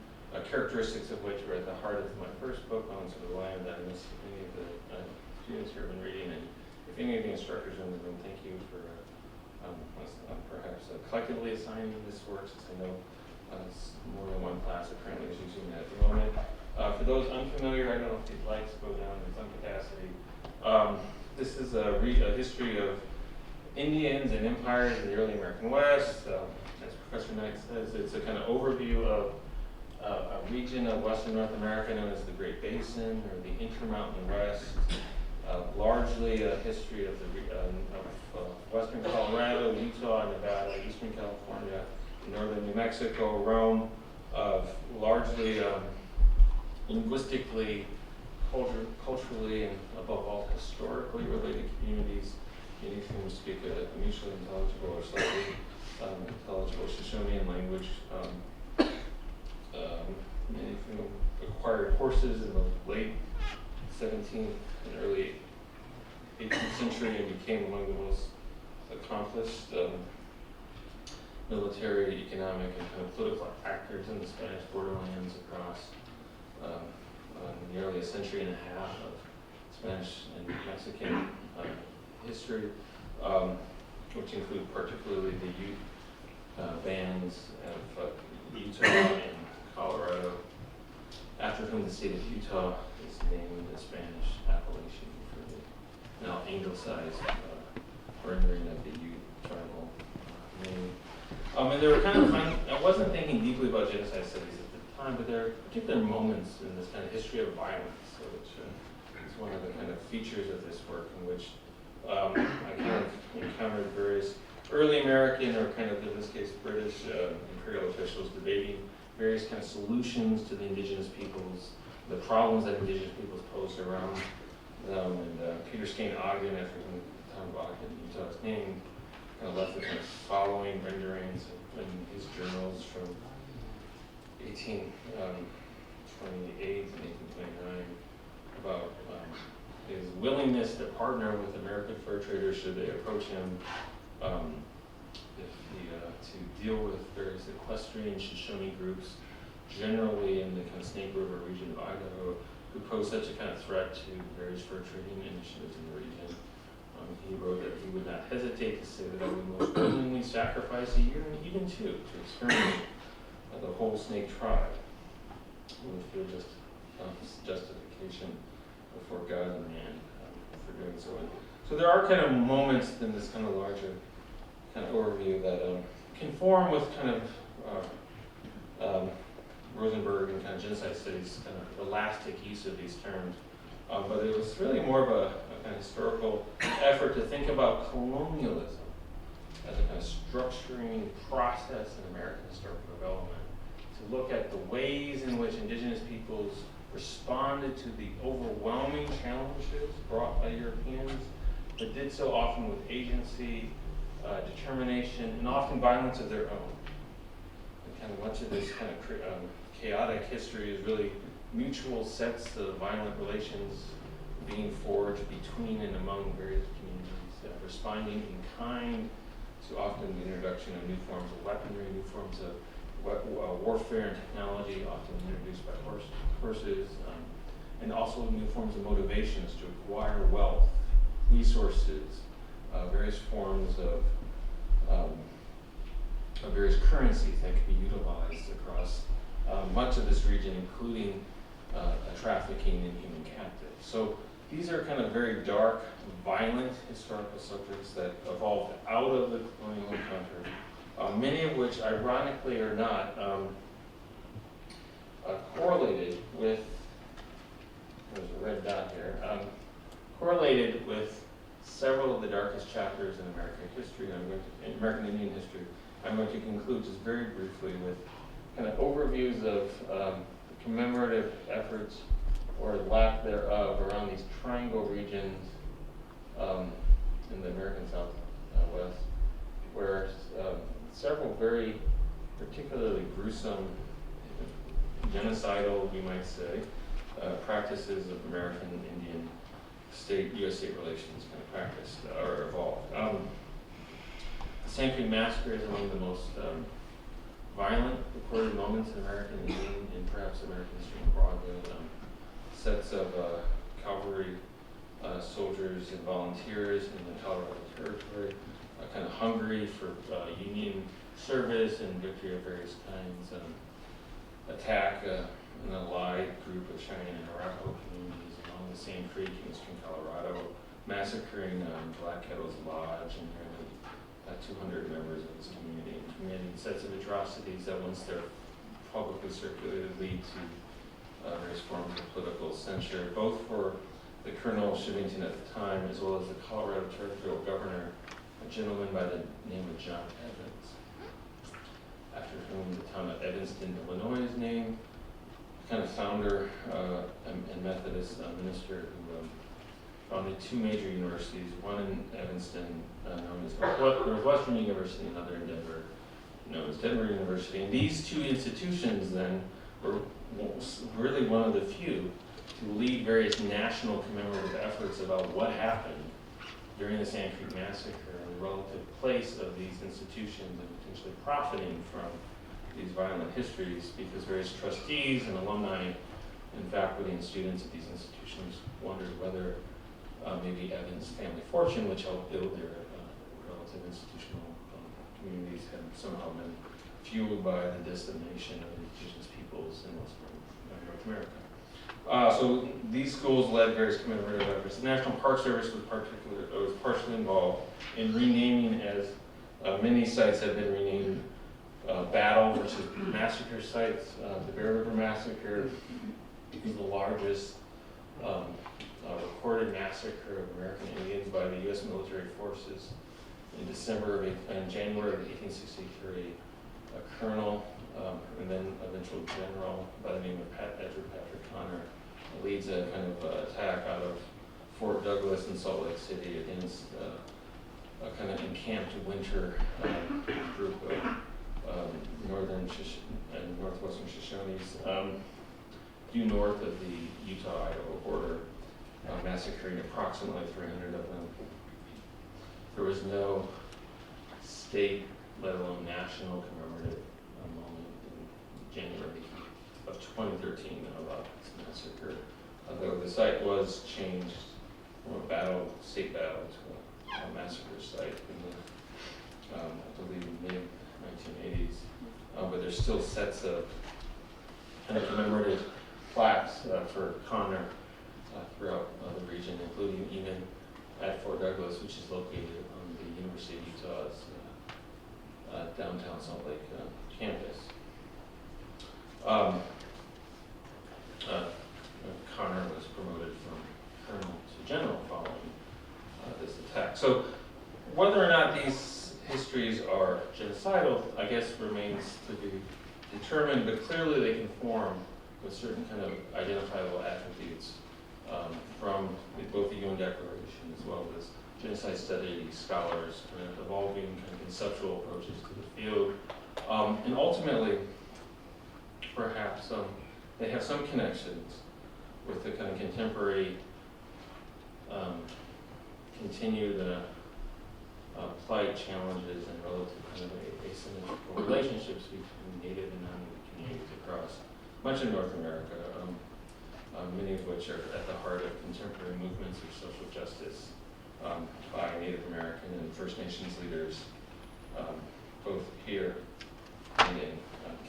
S2: characteristics of which are at the heart of my first book on sort of the land that many of the students here have been reading, and if any of the instructors in the room, thank you for perhaps collectively assigning this work, since I know more than one class apparently is using that at the moment. For those unfamiliar, I don't know if these lights go down in some capacity. This is a history of Indians and empires in the early American West. As Professor Knight says, it's a kind of overview of a region of Western North America known as the Great Basin or the Intermountain West. Largely a history of Western Colorado, Utah, Nevada, Eastern California, Northern New Mexico, realm of largely linguistically, culturally, and above all, historically related communities. Many of whom speak a mutually intelligible or slightly intelligible Shoshonean language. Many of whom acquired horses in the late 17th and early 18th century and became among the most accomplished military, economic, and kind of political actors in the Spanish borderlands across nearly a century and a half of Spanish and Mexican history, which include particularly the Ute bands of Utah and Colorado, after whom the state of Utah is named the Spanish appellation for the now anglicized rendering of the Ute tribal name. And there were kind of, I wasn't thinking deeply about genocide studies at the time, but there are particular moments in this kind of history of violence, which is one of the kind of features of this work, in which I kind of encountered various early American, or kind of in this case British imperial officials debating various kind of solutions to the indigenous peoples, the problems that indigenous peoples posed around them. And Peter Skane Ogden, after whom the town of Ogden, Utah is named, kind of left the kind of following renderings in his journals from 1828 and 1829 about his willingness to partner with American fur traders should they approach him to deal with various equestrian Shoshone groups, generally in the kind of Snake River region of Idaho, who pose such a kind of threat to various fur trading initiatives in the region. He wrote that he would not hesitate to say that I would most willingly sacrifice a year and even two to exterminate the whole snake tribe. He would feel just justification before God and man for doing so. And so there are kind of moments in this kind of larger kind of overview that conform with kind of Rosenberg and kind of genocide studies kind of elastic use of these terms. But it was really more of a kind of historical effort to think about colonialism as a kind of structuring process in American historical development, to look at the ways in which indigenous peoples responded to the overwhelming challenges brought by Europeans, but did so often with agency, determination, and often violence of their own. And kind of much of this kind of chaotic history is really mutual sets of violent relations being forged between and among various communities, responding in kind to often the introduction of new forms of weaponry, new forms of warfare and technology, often introduced by horses, and also new forms of motivations to acquire wealth, resources, various forms of various currencies that can be utilized across much of this region, including trafficking in human captives. So these are kind of very dark, violent historical subjects that evolved out of the colonial encounter, many of which, ironically or not, correlated with, there's a red dot here, correlated with several of the darkest chapters in American history, in American Indian history. I'm going to conclude just very briefly with kind of overviews of the commemorative efforts or lack thereof around these triangle regions in the American Southwest, where several very particularly gruesome, genocidal, we might say, practices of American Indian U.S. state relations kind of practiced or evolved. The Sand Creek Massacre is among the most violent recorded moments in American Indian and perhaps American history more broadly. Sets of cavalry soldiers and volunteers in the Colorado Territory, kind of hungry for Union service and victory of various kinds. Attack an allied group of Cheyenne and Arapaho communities along the Sand Creek in eastern Colorado, massacring Black Kettle's Lodge and nearly 200 members of this community, and committing sets of atrocities that, once they're publicly circulated, lead to various forms of political censure, both for the Colonel Shivington at the time, as well as the Colorado Territorial Governor, a gentleman by the name of John Evans, after whom the town of Evanston, Illinois is named, kind of founder and Methodist minister who founded two major universities, one in Evanston, known as Northwestern University, and another in Denver, known as Denver University. And these two institutions then were really one of the few to lead various national commemorative efforts about what happened during the Sand Creek Massacre and the relative place of these institutions and potentially profiting from these violent histories, because various trustees and alumni and faculty and students at these institutions wondered whether maybe Evans' family fortune, which helped build their relative institutional communities, had somehow been fueled by the decimation of indigenous peoples in North America. So these schools led various commemorative efforts. The National Park Service was partially involved in renaming, as many sites have been renamed, Battle versus Massacre sites. The Bear River Massacre is the largest recorded massacre of American Indians by the U.S. military forces in January of 1863. A colonel and then eventual general by the name of Edward Patrick Connor leads a kind of attack out of Fort Douglas in Salt Lake City against a kind of encamped winter group of northern and northwestern Shoshones due north of the Utah-Idaho border, massacring approximately 300 of them. There was no state, let alone national, commemorative moment in January of 2013 about this massacre, although the site was changed from a state battle to a massacre site in the, I believe, mid-1980s. But there's still sets of kind of commemorative plaques for Connor throughout the region, including even at Fort Douglas, which is located on the University of Utah's downtown Salt Lake campus. Connor was promoted from colonel to general following this attack. So whether or not these histories are genocidal, I guess, remains to be determined, but clearly they conform with certain kind of identifiable attributes from both the UN Declaration as well as genocide study scholars, kind of evolving kind of conceptual approaches to the field. And ultimately, perhaps they have some connections with the kind of contemporary continued plight, challenges, and relative kind of asymmetrical relationships between Native and non-Native communities across much of North America, many of which are at the heart of contemporary movements of social justice by Native American and First Nations leaders, both here and in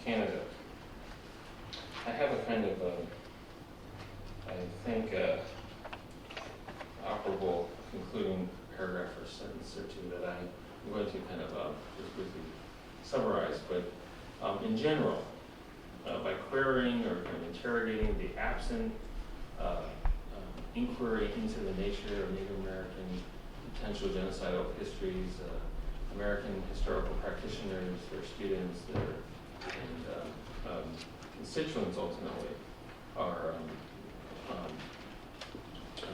S2: Canada. I have a kind of, I think, comparable concluding paragraph or sentence or two that I'm going to kind of just briefly summarize. But in general, by querying or kind of interrogating the absent inquiry into the nature of Native American potential genocidal histories, American historical practitioners, their students, and constituents ultimately are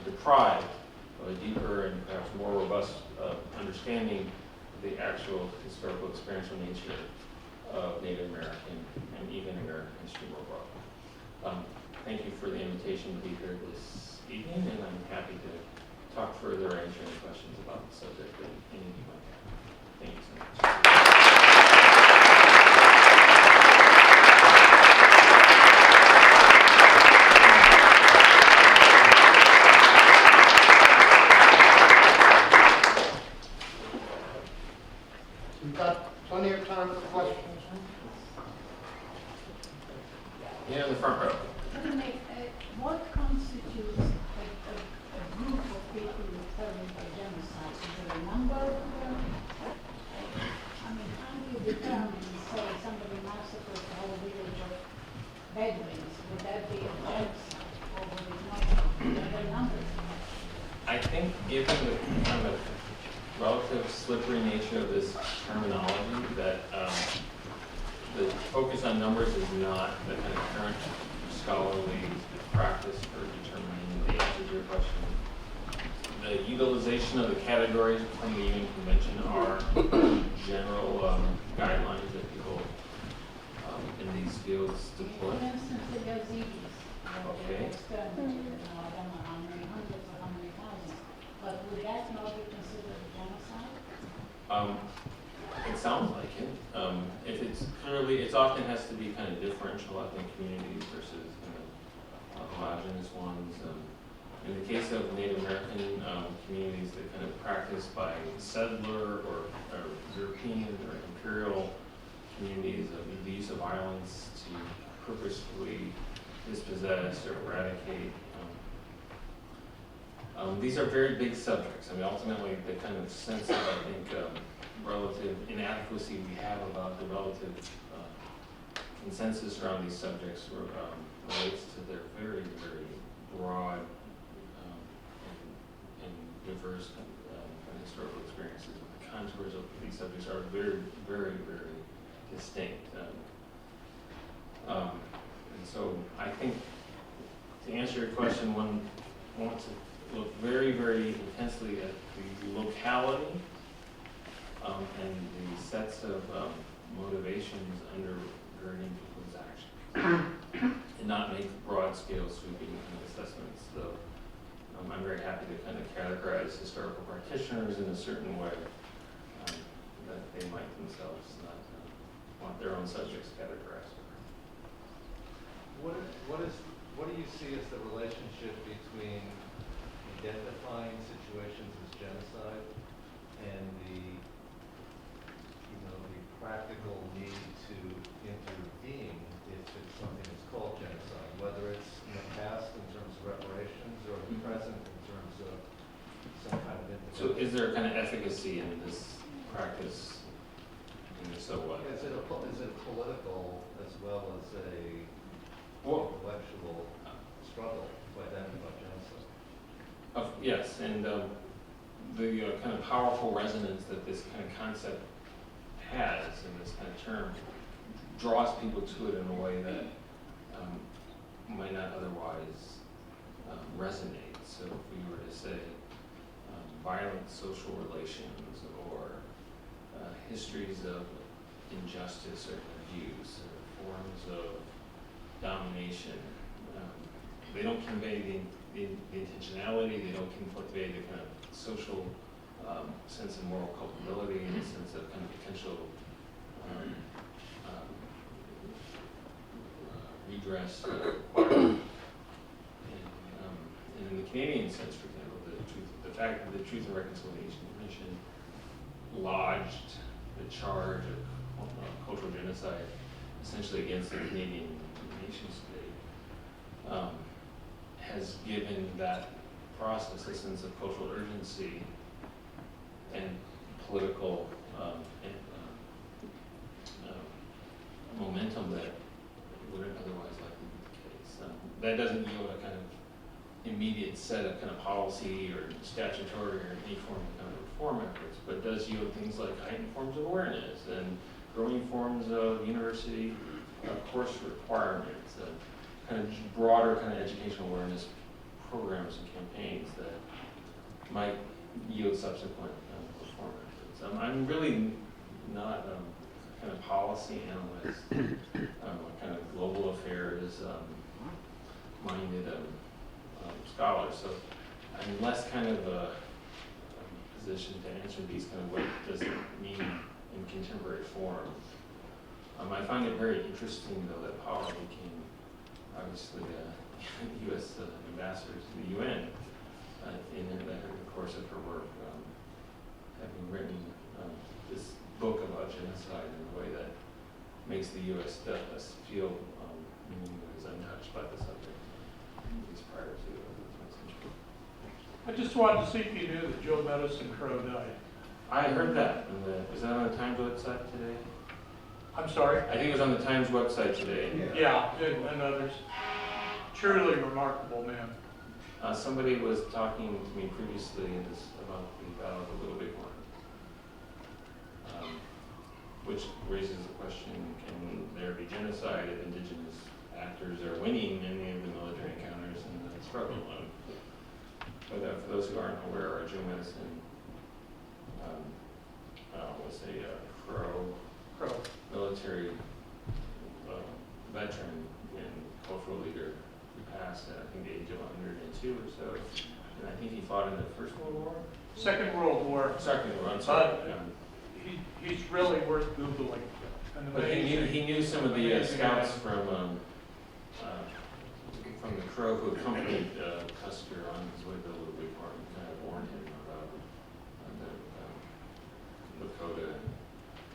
S2: deprived of a deeper and perhaps more robust understanding of the actual historical experiential nature of Native American and even American history more broadly. Thank you for the invitation to be here this evening, and I'm happy to talk further or answer any questions about the subject that any of you might have. Thank you so much.
S1: We've got plenty of time for questions.
S2: Yeah, in the front row.
S3: What constitutes a group of people referring to genocide? Is there a number of them? I mean, how do you determine, say, somebody massacred the whole village of Bedouins? Would that be a genocide, or would it not? Are there numbers?
S2: I think given the kind of relative slippery nature of this terminology, that the focus on numbers is not the kind of current scholarly practice for determining the answer to your question. The utilization of the categories from the UN Convention are general guidelines that people in these fields deploy.
S3: For instance, the Yazidis.
S2: Okay.
S3: Exterminated, I don't know how many hundreds or how many thousands. But would that not be considered a genocide?
S2: It sounds like it. If it's clearly, it often has to be kind of differential, I think, communities versus kind of homogenous ones. In the case of Native American communities that kind of practice by settler or European or imperial communities of the use of violence to purposefully dispossess or eradicate. These are very big subjects. I mean, ultimately, the kind of sense of, I think, relative inadequacy we have about the relative consensus around these subjects relates to their very, very broad and diverse historical experiences. The contours of these subjects are very, very, very distinct. And so I think to answer your question, one wants to look very, very intensely at the locality and the sets of motivations undergirding people's actions, and not make broad-scale sweeping kind of assessments. So I'm very happy to kind of categorize historical practitioners in a certain way that they might themselves not want their own subjects categorized.
S4: What do you see as the relationship between identifying situations as genocide and the practical need to intervene if it's something that's called genocide, whether it's in the past in terms of reparations or in the present in terms of some kind of intervention?
S2: So is there kind of efficacy in this practice? And so what?
S4: Is it political as well as a intellectual struggle to identify genocide?
S2: Yes, and the kind of powerful resonance that this kind of concept has in this kind of term draws people to it in a way that might not otherwise resonate. So if we were to say violent social relations or histories of injustice or abuse or forms of domination, they don't convey the intentionality, they don't convey the kind of social sense of moral culpability and a sense of kind of potential redress. And in the Canadian sense, for example, the fact that the Truth and Reconciliation Commission lodged the charge of cultural genocide essentially against the Canadian nation state has given that process, a sense of cultural urgency and political momentum that wouldn't otherwise likely be the case. That doesn't yield a kind of immediate set of kind of policy or statutory or any form of kind of reform efforts, but does yield things like heightened forms of awareness and growing forms of university course requirements, kind of broader kind of educational awareness programs and campaigns that might yield subsequent reform efforts. I'm really not a kind of policy analyst, a kind of global affairs minded scholar, so I'm less kind of a position to answer these kind of what does it mean in contemporary form. I find it very interesting, though, that Paula became obviously U.S. ambassador to the UN in the course of her work, having written this book about genocide in a way that makes the U.S. feel in many ways untouched by the subject, at least prior to the 20th century.
S5: I just wanted to see if you knew that Joe Medicine Crow died.
S2: I heard that. Is that on the Times website today?
S5: I'm sorry?
S2: I think it was on the Times website today.
S5: Yeah, and others. Truly remarkable man.
S2: Somebody was talking to me previously about the Battle of the Little Bighorn, which raises the question, can there be genocide if indigenous actors are winning many of the military encounters in the struggle? But for those who aren't aware, Joe Medicine was a Crow military veteran and cultural leader who passed at, I think, the age of 102 or so. And I think he fought in the First World War?
S5: Second World War.
S2: Second World War, I'm sorry.
S5: He's really worth Googling.
S2: But he knew some of the scouts from the Crow who accompanied Custer on his way to the Little Bighorn and kind of warned him about the Lakota and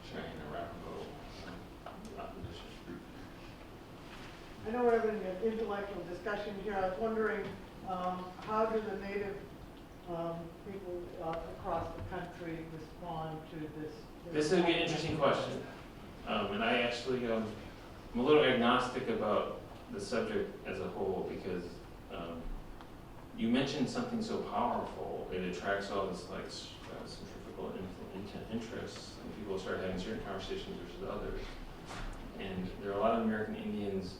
S2: Cheyenne Arapaho opposition.
S6: I know we're having an intellectual discussion here. I was wondering, how do the Native people across the country respond to this?
S2: This would be an interesting question. And I actually am a little agnostic about the subject as a whole because you mentioned something so powerful. It attracts all this like centrifugal interests, and people start having certain conversations versus others. And there are a lot of American Indians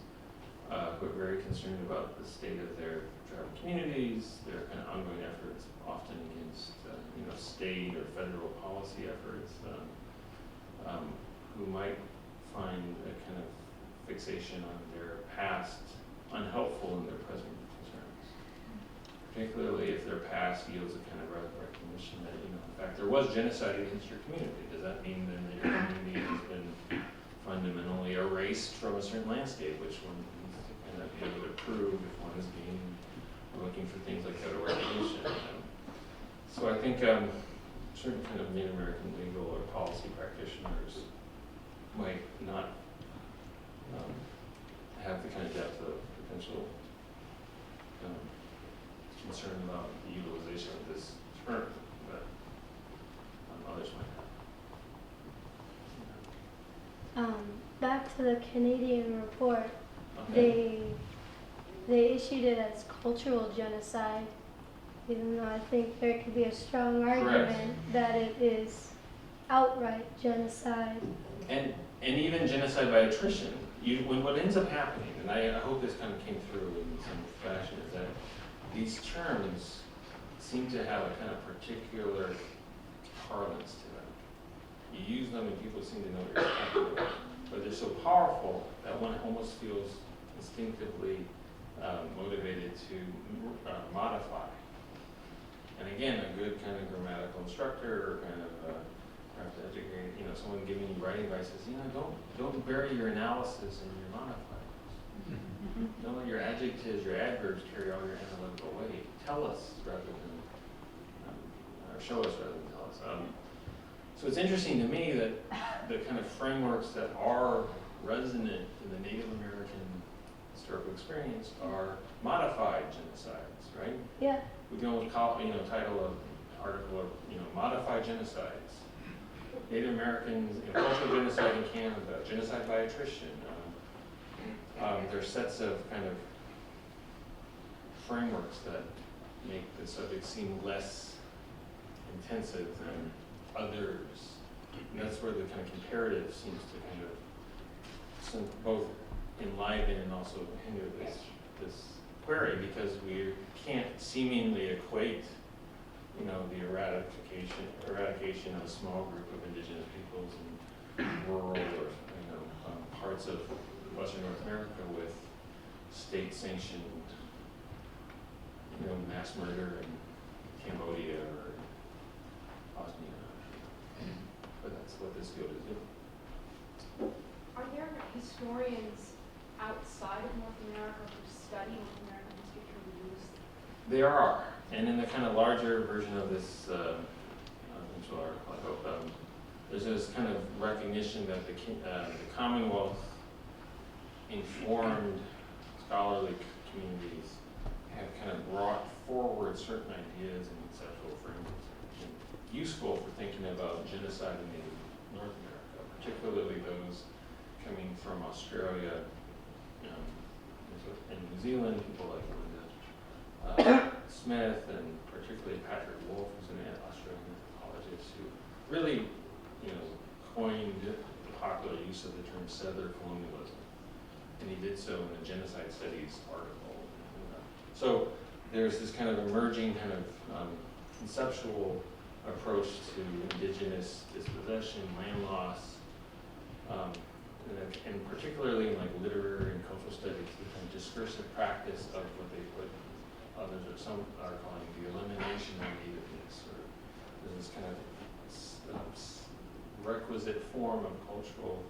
S2: who are very concerned about the state of their tribal communities, their kind of ongoing efforts, often against state or federal policy efforts, who might find a kind of fixation on their past unhelpful in their present concerns. Particularly if their past yields a kind of recognition that, in fact, there was genocide against your community. Does that mean then that your community has been fundamentally erased from a certain landscape, which one needs to kind of be able to prove if one is looking for things like federal recognition. So I think certain kind of Native American legal or policy practitioners might not have the kind of depth of potential concern about the utilization of this term that others might have.
S7: Back to the Canadian report,
S2: Okay.
S7: they issued it as cultural genocide, even though I think there could be a strong argument that it is outright genocide.
S2: And even genocide by attrition. When what ends up happening, and I hope this kind of came through in some fashion, is that these terms seem to have a kind of particular parlance to them. You use them and people seem to know what you're talking about, but they're so powerful that one almost feels instinctively motivated to modify. And again, a good kind of grammatical instructor or kind of perhaps educated, someone giving you writing advice says, don't bury your analysis in your modifiers. Don't let your adjectives, your adverbs carry all your analytical weight. Tell us rather than, or show us rather than tell us. So it's interesting to me that the kind of frameworks that are resonant in the Native American historical experience are modified genocides, right?
S7: Yeah.
S2: We can almost call, title of article of, modified genocides. Native Americans, cultural genocide in Canada, genocide by attrition. There are sets of kind of frameworks that make the subject seem less intensive than others. And that's where the kind of comparative seems to kind of both enliven and also hinder this query, because we can't seemingly equate, the eradication of a small group of indigenous peoples in rural or parts of Western North America with state-sanctioned, mass murder in Cambodia or Bosnia. But that's what this field is doing.
S8: Are there historians outside of North America who study North American history who use?
S2: There are, and in the kind of larger version of this eventual article, I hope, there's this kind of recognition that the Commonwealth informed scholarly communities have kind of brought forward certain ideas and conceptual frameworks that are useful for thinking about genocide in North America, particularly those coming from Australia and New Zealand, people like Linda Smith, and particularly Patrick Wolf, who's an Australian anthropologist who really, coined the popular use of the term settler colonialism, and he did so in the Genocide Studies article. So there's this kind of emerging kind of conceptual approach to indigenous dispossession, land loss, and particularly in like literary and cultural studies, the kind of discursive practice of what others or some are calling the elimination of nativeness, or this kind of requisite form of cultural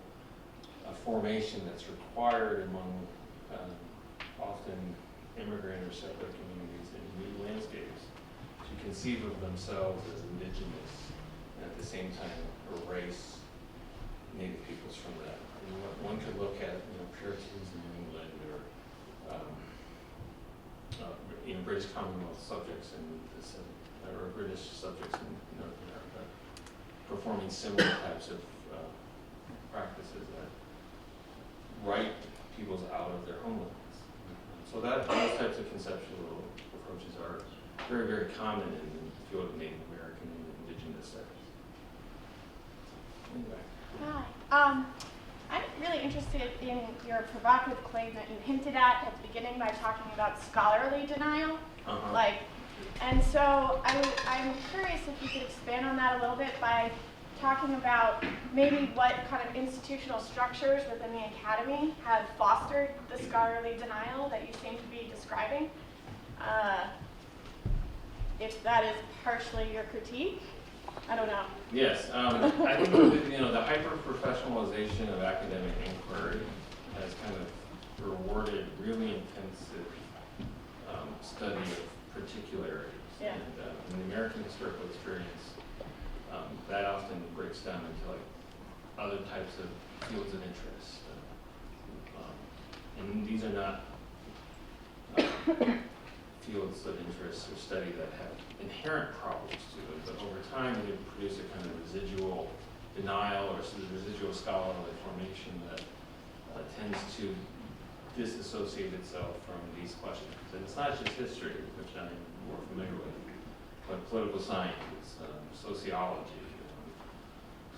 S2: formation that's required among often immigrant or settler communities in new landscapes to conceive of themselves as indigenous and at the same time erase native peoples from that. One could look at Puritans in New England or British Commonwealth subjects or British subjects in North America performing similar types of practices that write peoples out of their homelands. So those types of conceptual approaches are very, very common in the field of Native American and indigenous studies. Anyway.
S9: Hi. I'm really interested in your provocative claim that you hinted at the beginning by talking about scholarly denial. And so I'm curious if you could expand on that a little bit by talking about maybe what kind of institutional structures within the academy have fostered the scholarly denial that you seem to be describing. If that is partially your critique, I don't know.
S2: Yes, I think the hyper-professionalization of academic inquiry has kind of rewarded really intensive study of particularities.
S9: Yeah.
S2: And in the American historical experience, that often breaks down into like other types of fields of interest. And these are not fields of interest or study that have inherent problems to them, but over time they produce a kind of residual denial or residual scholarly formation that tends to disassociate itself from these questions. And it's not just history, which I'm more familiar with, but political science, sociology,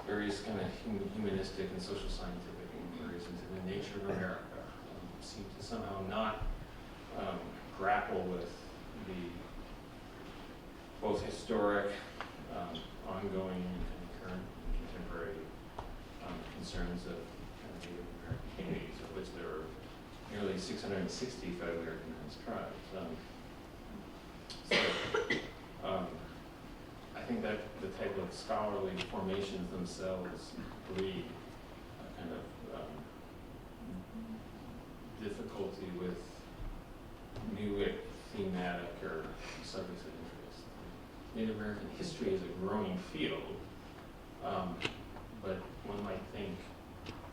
S2: various kind of humanistic and social scientific inquiries into the nature of America seem to somehow not grapple with the both historic, ongoing, and current and contemporary concerns of Native American communities, of which there are nearly 660 federally recognized tribes. I think that the type of scholarly formations themselves breed a kind of difficulty with new thematic or subjects of interest. Native American history is a growing field, but one might think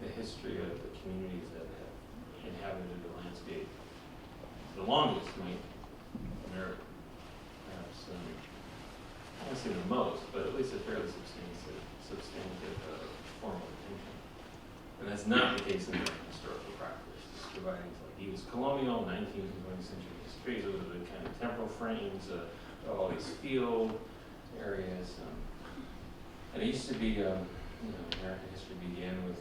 S2: the history of the communities that have inhabited the landscape the longest might merit perhaps, I won't say the most, but at least a fairly substantive form of attention. And that's not the case in the historical practice. Providing like he was colonial, 19th and 20th century history, so those are the kind of temporal frames, all these field areas. And it used to be, American history began with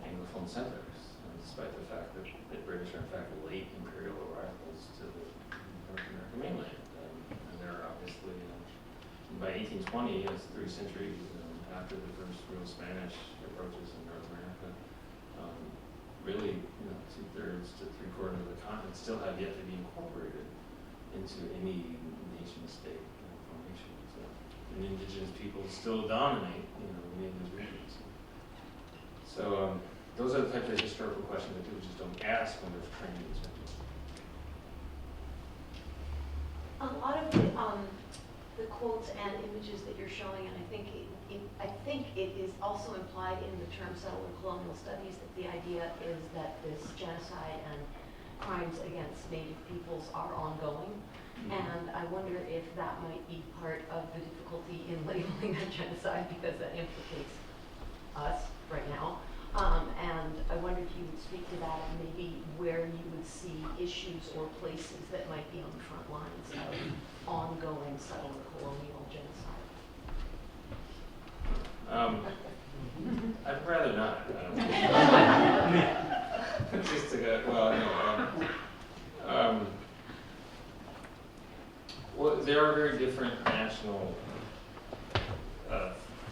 S2: Anglophone settlers, despite the fact that the British are in fact late imperial arrivals to the North American mainland. And they're obviously, by 1820, it's 3 centuries after the first real Spanish approaches in North America. Really, 2/3 to 3/4 of the continent still have yet to be incorporated into any nation-state formation. So, and indigenous people still dominate, many of these regions. So those are the types of historical questions that people just don't ask when they're training these people.
S10: A lot of the quotes and images that you're showing, and I think it is also implied in the term settler colonial studies that the idea is that this genocide and crimes against Native peoples are ongoing. And I wonder if that might be part of the difficulty in labeling a genocide because that implicates us right now. And I wonder if you would speak to that and maybe where you would see issues or places that might be on the front lines of ongoing settler colonial genocide.
S2: I'd rather not. Just to go, well, there are very different national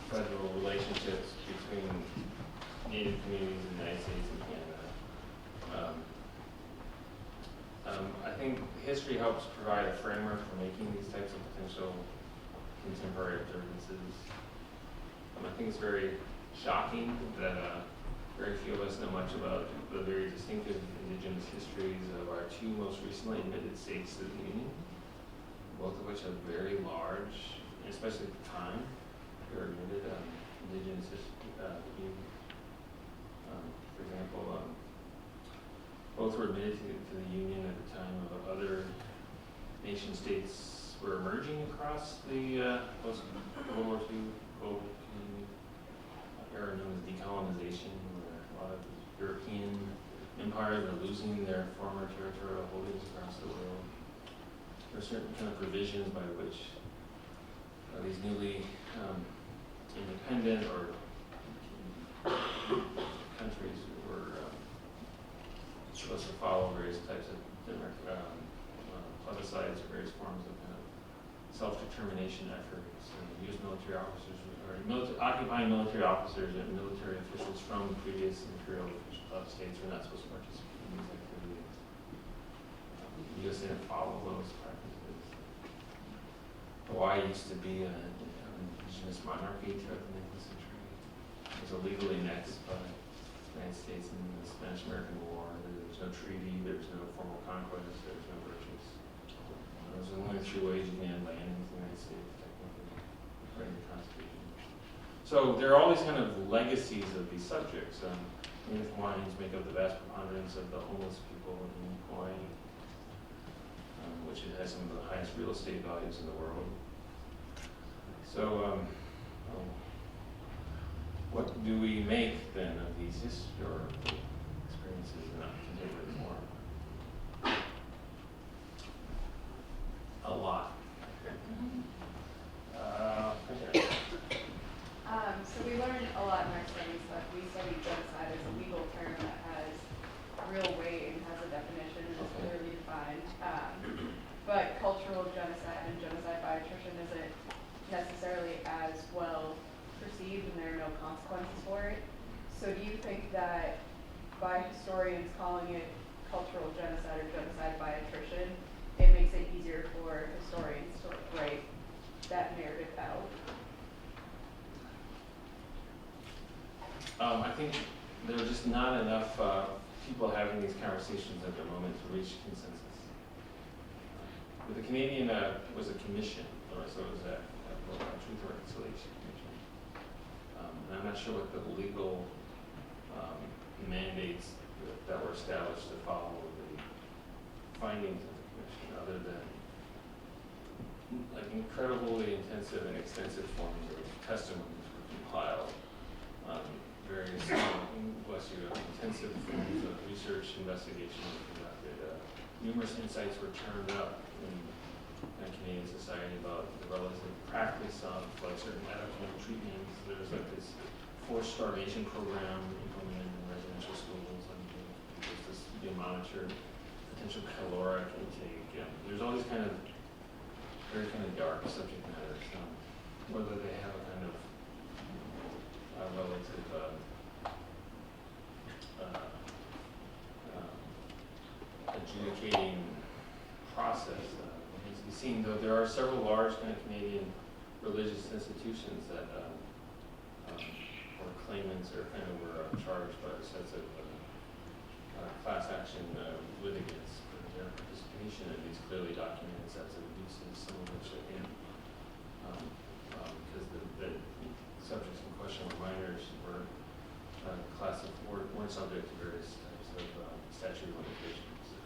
S2: federal relationships between Native communities in the United States and Canada. I think history helps provide a framework for making these types of potential contemporary observances. I think it's very shocking that very few of us know much about the very distinctive indigenous histories of our 2 most recently admitted states to the Union, both of which have very large, especially at the time, they were admitted indigenous history. For example, both were admitted to the Union at the time of other nation states were emerging across the post-World War II global era known as decolonization, where a lot of European empires are losing their former territorial holdings across the world. There are certain kind of provisions by which these newly independent or countries were supposed to follow various types of plebiscites or various forms of kind of self-determination efforts, and use military officers or occupying military officers and military officials from previous imperial states were not supposed to participate in these activities. The U.S. didn't follow those practices. Hawaii used to be an indigenous monarchy throughout the 19th century. It was illegally annexed by the United States in the Spanish-American War. There was no treaty, there was no formal conquest, there was no purchase. There was only 3 ways you can land into the United States, technically, according to the Constitution. So there are all these kind of legacies of these subjects. Native Hawaiians make up the vast preponderance of the homeless people in Hawaii, which has some of the highest real estate values in the world. So, what do we make then of these historical experiences in a contemporary form? A lot. Okay.
S8: So we learned a lot in our studies that we studied genocide as a legal term that has real weight and has a definition and is clearly defined. But cultural genocide and genocide by attrition isn't necessarily as well perceived, and there are no consequences for it. So do you think that by historians calling it cultural genocide or genocide by attrition, it makes it easier for historians to write that narrative out?
S2: I think there are just not enough people having these conversations at the moment to reach consensus. With the Canadian was a commission, or so it was a Truth and Reconciliation Commission. And I'm not sure what the legal mandates that were established to follow the findings of the commission, other than like incredibly intensive and extensive forms of testimonies were compiled, various intensive forms of research investigation were conducted. Numerous insights were turned up in Canadian society about the relative practice of like certain medical treatments. There was like this forced starvation program implemented in residential schools, and there's this monitor potential caloric intake. There's all these kind of very kind of dark subject matters, whether they have a kind of relative adjudicating process. As you've seen, though, there are several large kind of Canadian religious institutions that or claimants or kind of were charged by the sets of class action litigants for their participation in these clearly documented sets of abuses, some of which I think, because the subjects in question were minors, were weren't subject to various types of statute of limitations.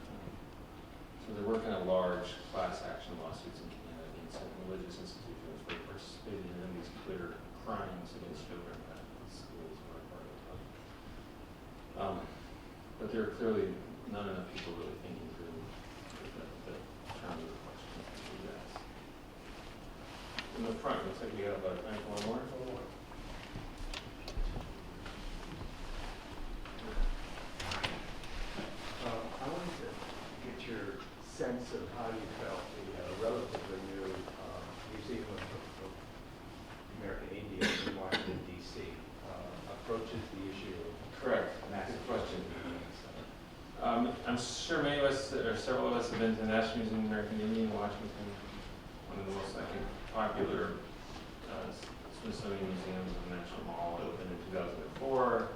S2: So there were kind of large class action lawsuits in Canada against religious institutions for participating in these clear crimes against children at schools were part of. But there are clearly not enough people really thinking through the terms of the question that you asked. In the front, looks like we have time for one more.
S11: I wanted to get your sense of how you felt the relatively new Museum of American Indians in Washington, D.C. Approaches the issue of
S2: Correct. Good question. I'm sure many of us, or several of us, have been to the National Museum of American Indian in Washington, one of the most, I think, popular Smithsonian museums in the National Mall. It opened in 2004.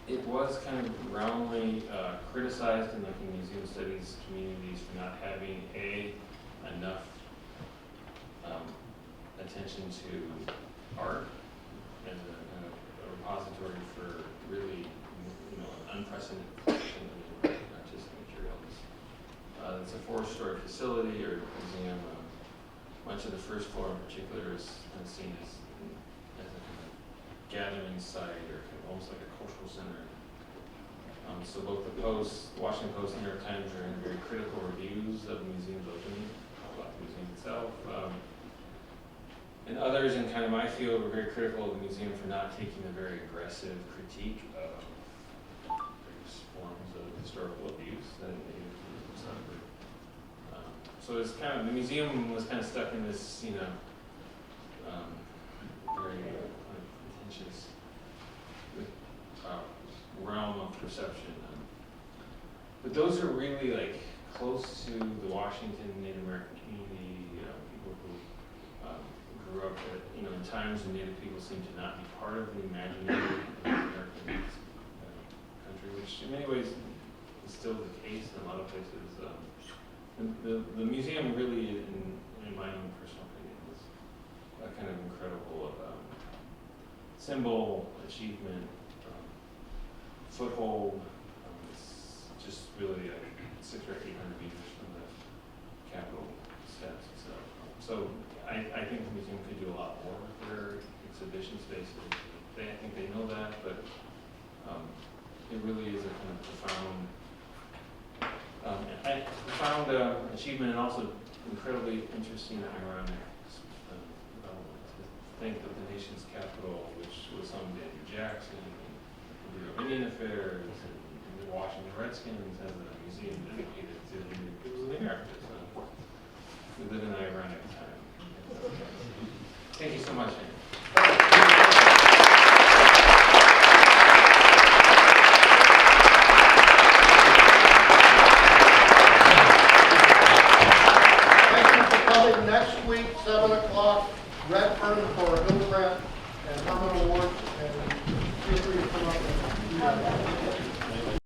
S2: It was kind of roundly criticized in the museum studies communities for not having enough attention to art as a repository for really, an unprecedented collection of artistic materials. It's a 4-story facility or museum. Much of the first floor in particular is seen as a kind of gathering site or kind of almost like a cultural center. So both the Washington Post and New York Times are in very critical reviews of the museum's opening, about the museum itself. And others in kind of my field were very critical of the museum for not taking a very aggressive critique of various forms of historical abuse that Native people suffered. So it's kind of, the museum was kind of stuck in this, very contentious realm of perception. But those are really like close to the Washington Native American community, people who grew up at, in times when Native people seemed to not be part of the imaginary American country, which in many ways is still the case in a lot of places. The museum really, in my own personal opinion, is a kind of incredible symbol, achievement, foothold. It's just really 600 or 800 meters from the Capitol steps itself. So I think the museum could do a lot more with their exhibition spaces. I think they know that, but it really is a kind of profound achievement, and also incredibly interesting and ironic development. To think that the nation's capital, which was home to Andrew Jackson, Indian Affairs, and the Washington Redskins, has a museum dedicated to the Indian peoples of the Americas. We live in an ironic time. Thank you so much, Andy.
S1: Next week, 7 o'clock, Redfern for Hildebrandt and Herman Awards, and feel free to come up and do that.